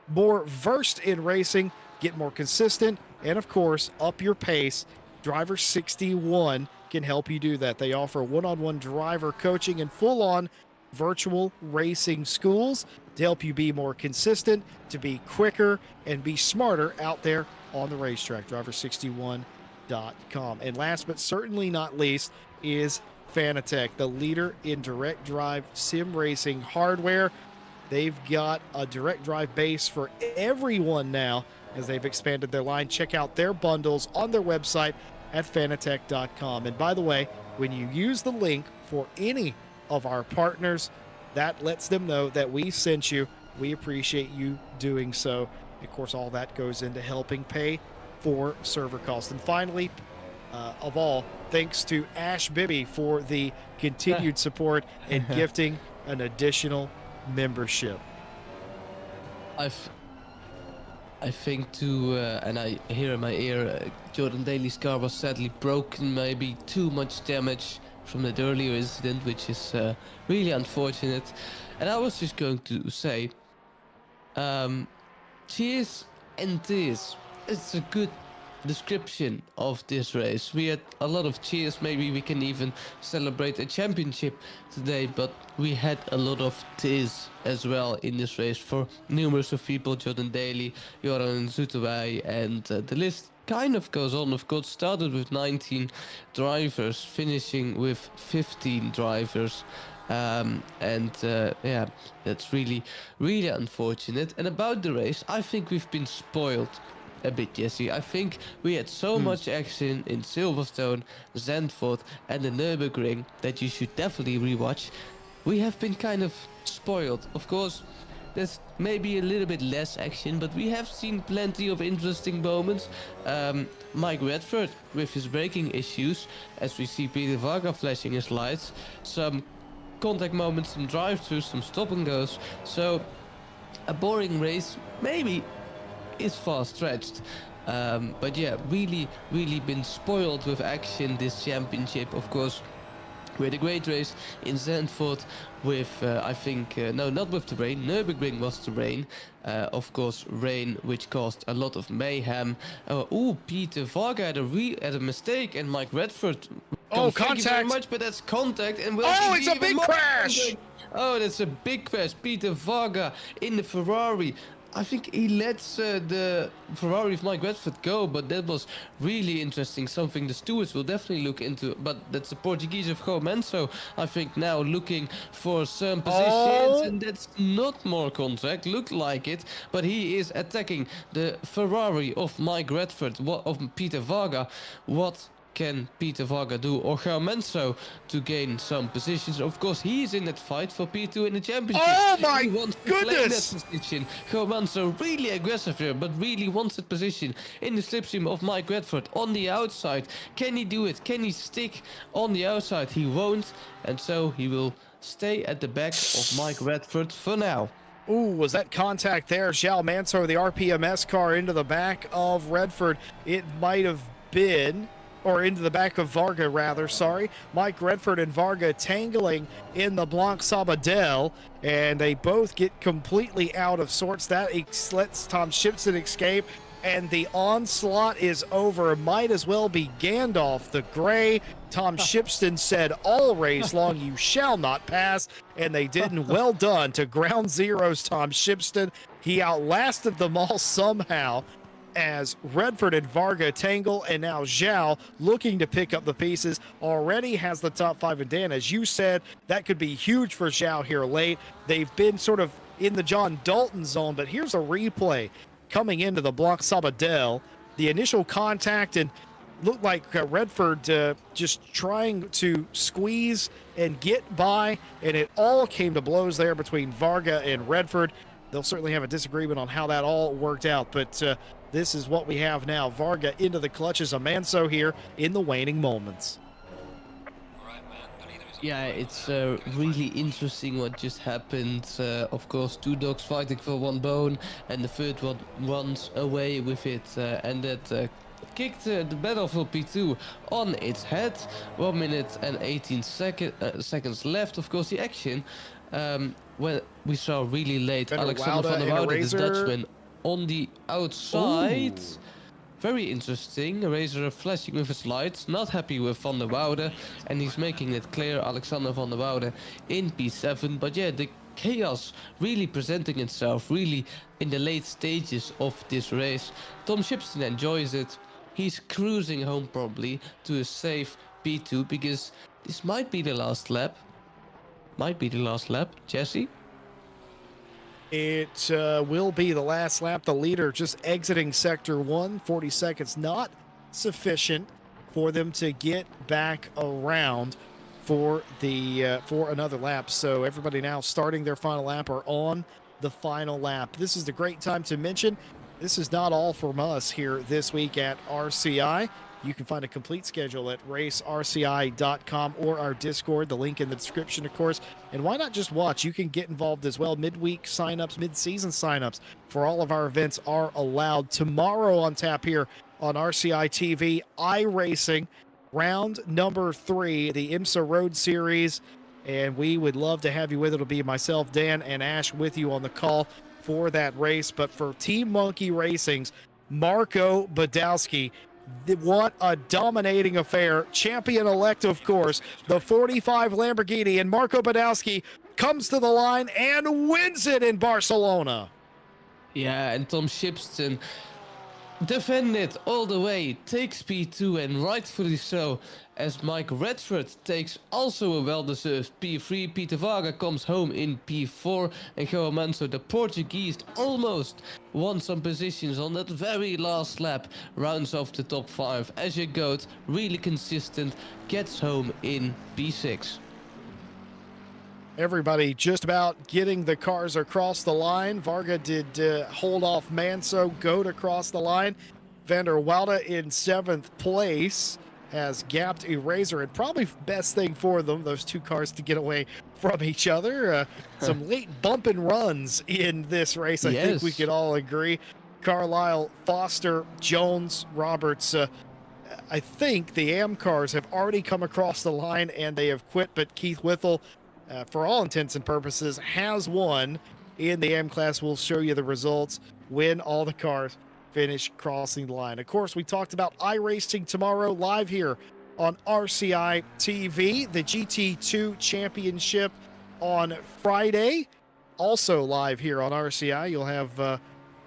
more versed in racing, get more consistent, and of course, up your pace. Driver 61 can help you do that. They offer one-on-one driver coaching and full-on virtual racing schools to help you be more consistent, to be quicker, and be smarter out there on the racetrack. Driver61.com. And last but certainly not least is Fanatec, the leader in direct drive sim racing hardware. They've got a direct drive base for everyone now as they've expanded their line. Check out their bundles on their website at fanatec.com. And by the way, when you use the link for any of our partners, that lets them know that we sent you. We appreciate you doing so. Of course, all that goes into helping pay for server costs. And finally, of all, thanks to Ash Bibby for the continued support and gifting an additional membership. I think too, and I hear in my ear, Jordan Daly's car was sadly broken, maybe too much damage from that earlier incident, which is really unfortunate. And I was just going to say, cheers and tears. It's a good description of this race. We had a lot of cheers. Maybe we can even celebrate a championship today, but we had a lot of tears as well in this race for numerous of people. Jordan Daly, Joran Zoetewij, and the list kind of goes on. Of course, started with 19 drivers, finishing with 15 drivers. Yeah, that's really, really unfortunate. And about the race, I think we've been spoiled a bit, Jesse. I think we had so much action in Silverstone, Zandvoort, and the Nürburgring that you should definitely rewatch. We have been kind of spoiled. Of course, there's maybe a little bit less action, but we have seen plenty of interesting moments. Mike Redford with his braking issues, as we see Peter Varga flashing his lights. Some contact moments, some drive-throughs, some stop and goes. So a boring race, maybe, is far stretched. But yeah, really been spoiled with action this championship. Of course, we had a great race in Zandvoort with, I think, no, not with the rain. Nürburgring was the rain. Of course, rain, which caused a lot of mayhem. Peter Varga had a mistake, and Mike Redford. Oh, Thank you very contact! much, but that's contact. And It's a big crash! Contact. Oh, that's a big crash. Peter Varga in the Ferrari. I think he lets the Ferrari of Mike Redford go, but that was really interesting. Something the stewards will definitely look into. But that's the Portuguese of Gomenso, I think, now looking for some positions, and that's not more contact. Looked like it, but he is attacking the Ferrari of Mike Redford, of Peter Varga. What can Peter Varga do, or Gomenso, to gain some positions? Of course, he's in that fight for P2 in the championship. Oh my he wants to goodness! play that position. Gomenso really aggressive here, but really wants that position in the slipstream of Mike Redford on the outside. Can he do it? Can he stick on the outside? He won't, and so he will stay at the back of Mike Redford for now. Ooh, was that contact there? João Manso, the RPMS car, into the back of Redford. It might have been or into the back of Varga, rather. Sorry. Mike Redford and Varga tangling in the Blanc Sabadell, and they both get completely out of sorts. That lets Tom Shipson escape, and the onslaught is over. Might as well be Gandalf the Grey. Tom Shipson said, all race long you shall not pass, and they didn't. Well done to Ground Zero's Tom Shipson. He outlasted them all somehow, as Redford and Varga tangle, and now Zhao, looking to pick up the pieces, already has the top 5. And Dan, as you said, that could be huge for Zhao here late. They've been sort of in the John Dalton zone, but here's a replay coming into the Blanc Sabadell. The initial contact, and looked like Redford just trying to squeeze and get by, and it all came to blows there between Varga and Redford. They'll certainly have a disagreement on how that all worked out, but this is what we have now. Varga into the clutches of Manso here in the waning moments. Yeah, it's really interesting what just happened. Of course, 2 dogs fighting for 1 bone, and the third one runs away with it, and that kicked the battle for P2 on its head. 1 minute and 18 seconds left. Of course, the action, when we saw really late Alexander van der Woude, the Dutchman, on the outside. Ooh. Very interesting. Razor flashing with his lights, not happy with Van der Woude, and he's making it clear, Alexander van der Woude in P7. But yeah, the chaos really presenting itself really in the late stages of this race. Tom Shipson enjoys it. He's cruising home probably to a safe P2, because this might be the last lap. Jesse? It will be the last lap. The leader just exiting sector 1, 40 seconds, not sufficient for them to get back around for the for another lap. So everybody now starting their final lap or on the final lap. This is the great time to mention, this is not all from us here this week at RCI. You can find a complete schedule at racerci.com or our Discord, the link in the description, of course. And why not just watch? You can get involved as well. Midweek signups, mid-season signups for all of our events are allowed. Tomorrow on tap here on RCI TV, iRacing, round number 3, the IMSA Road Series. And we would love to have you with it. It'll be myself, Dan, and Ash with you on the call for that race. But for Team Monkey Racing's Marco Badowski, what a dominating affair. Champion-elect, of course, the 45 Lamborghini, and Marco Badowski comes to the line and wins it in Barcelona. Yeah, and Tom Shipson defended all the way, takes P2, and rightfully so, as Mike Redford takes also a well-deserved P3. Peter Varga comes home in P4, and João Manso, the Portuguese, almost won some positions on that very last lap, rounds off the top 5. As your GOAT, really consistent, gets home in P6. Everybody just about getting the cars across the line. Varga did hold off Manso, GOAT across the line. Van der Woude in 7th place has gapped Eraser, and probably best thing for them, those 2 cars, to get away from each other. Some late bump and runs in this race, I think we could all agree. Carlisle, Foster, Jones, Roberts. I think the AM cars have already come across the line and they have quit, but Keith Whittle, for all intents and purposes, has won in the AM class. We'll show you the results when all the cars finish crossing the line. Of course, we talked about iRacing tomorrow, live here on RCI TV. The GT2 Championship on Friday, also live here on RCI. You'll have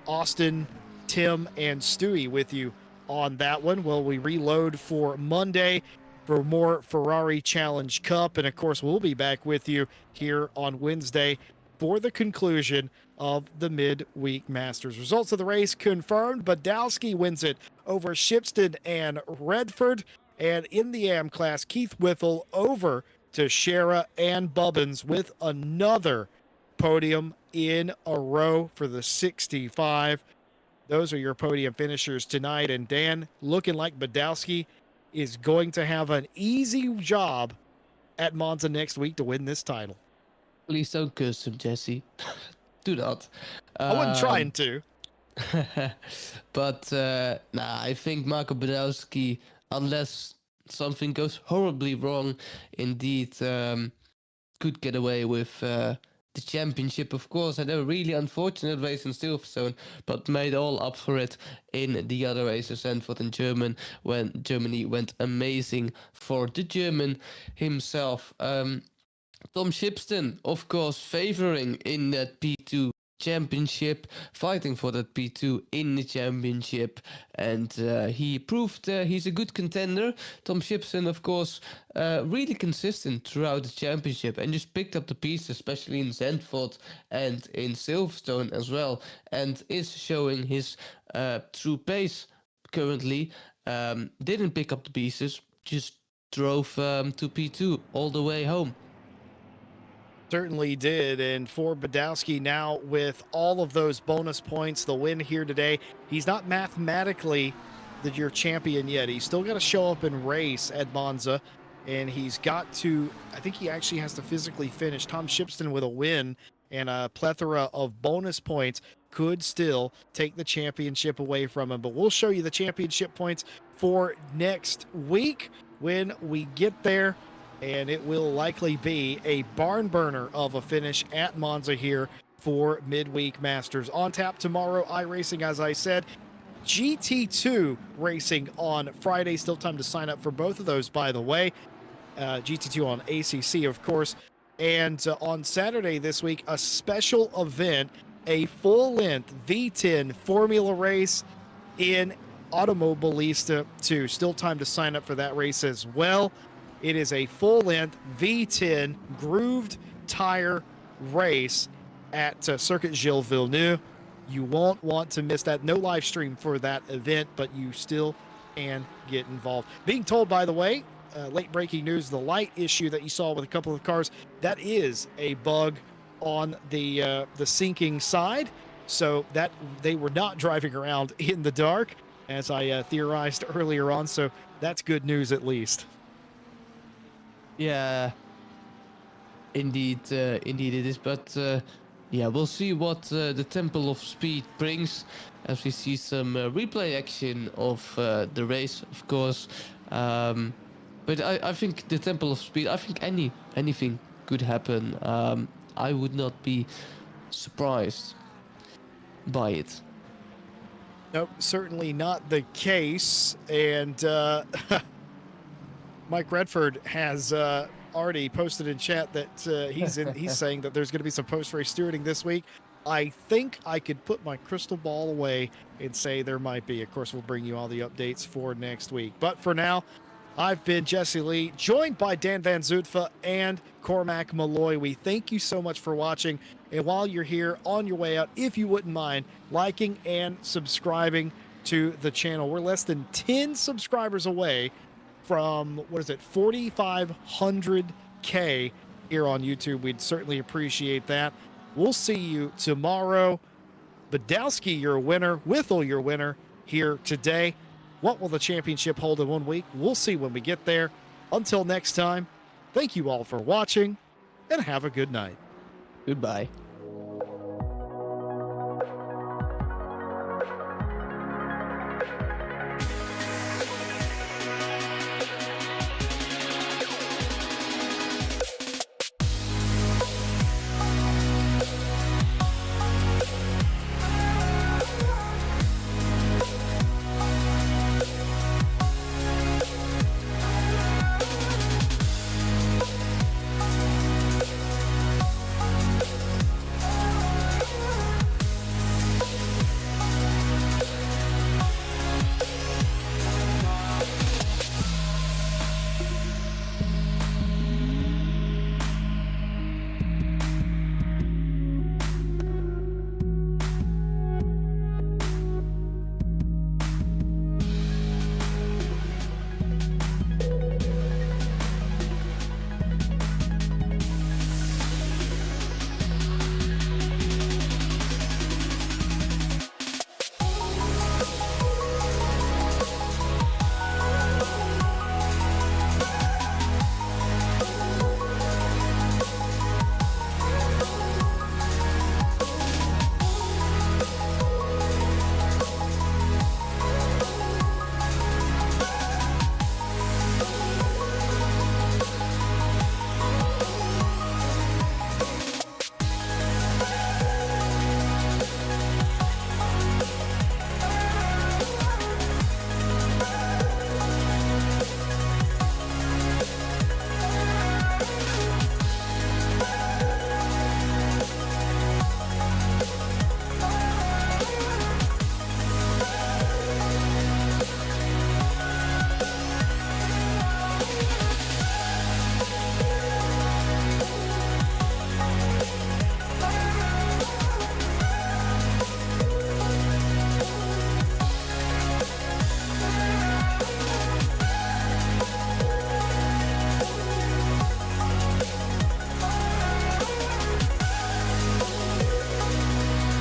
Austin, Tim, and Stewie with you on that one. Well, we reload for Monday for more Ferrari Challenge Cup. And of course, we'll be back with you here on Wednesday for the conclusion of the Midweek Masters. Results of the race confirmed. Badowski wins it over Shipston and Redford. And in the AM class, Keith Whittle over to Shera and Bubbins with another podium in a row for the 65. Those are your podium finishers tonight. And Dan, looking like Badowski is going to have an easy job at Monza next week to win this title. Please don't curse him, Jesse. Do not. I wasn't trying to. But I think Marco Badowski, unless something goes horribly wrong, indeed could get away with the championship, of course. Had a really unfortunate race in Silverstone, but made all up for it in the other races. And for the Germany went amazing for the German himself. Tom Shipston, of course, favoring in that P2 championship, fighting for that P2 in the championship, and he proved he's a good contender. Tom Shipston, of course, really consistent throughout the championship and just picked up the pieces, especially in Zandvoort and in Silverstone as well, and is showing his true pace currently. Didn't pick up the pieces, just drove to P2 all the way home. Certainly did. And for Badowski now, with all of those bonus points, the win here today, he's not mathematically your champion yet. He's still got to show up and race at Monza, and he's got to, I think he actually has to physically finish. Tom Shipston with a win and a plethora of bonus points could still take the championship away from him. But we'll show you the championship points for next week when we get there. And it will likely be a barn burner of a finish at Monza here for Midweek Masters. On tap tomorrow, iRacing, as I said. GT2 racing on Friday. Still time to sign up for both of those, by the way. GT2 on ACC, of course. And on Saturday this week, a special event, a full-length V10 Formula race in Automobilista 2. Still time to sign up for that race as well. It is a full-length V10 grooved tire race at Circuit Gilles Villeneuve. You won't want to miss that. No live stream for that event, but you still can get involved. Being told, by the way, late breaking news, the light issue that you saw with a couple of cars, that is a bug on the sinking side. So that they were not driving around in the dark, as I theorized earlier on. So that's good news at least. Yeah, indeed it is. But yeah, we'll see what the Temple of Speed brings, as we see some replay action of the race, of course. But I think the Temple of Speed, I think anything could happen. I would not be surprised by it. Nope, certainly not the case. And Mike Redford has already posted in chat that he's saying that there's going to be some post-race stewarding this week. I think I could put my crystal ball away and say there might be. Of course, we'll bring you all the updates for next week. But for now, I've been Jesse Lee, joined by Dan Van Zutphen and Cormac Malloy. We thank you so much for watching. And while you're here on your way out, if you wouldn't mind liking and subscribing to the channel. We're less than 10 subscribers away from, 4,500K here on YouTube. We'd certainly appreciate that. We'll see you tomorrow. Badowski, your winner, Whittle, your winner here today. What will the championship hold in 1 week? We'll see when we get there. Until next time, thank you all for watching, and have a good night. Goodbye.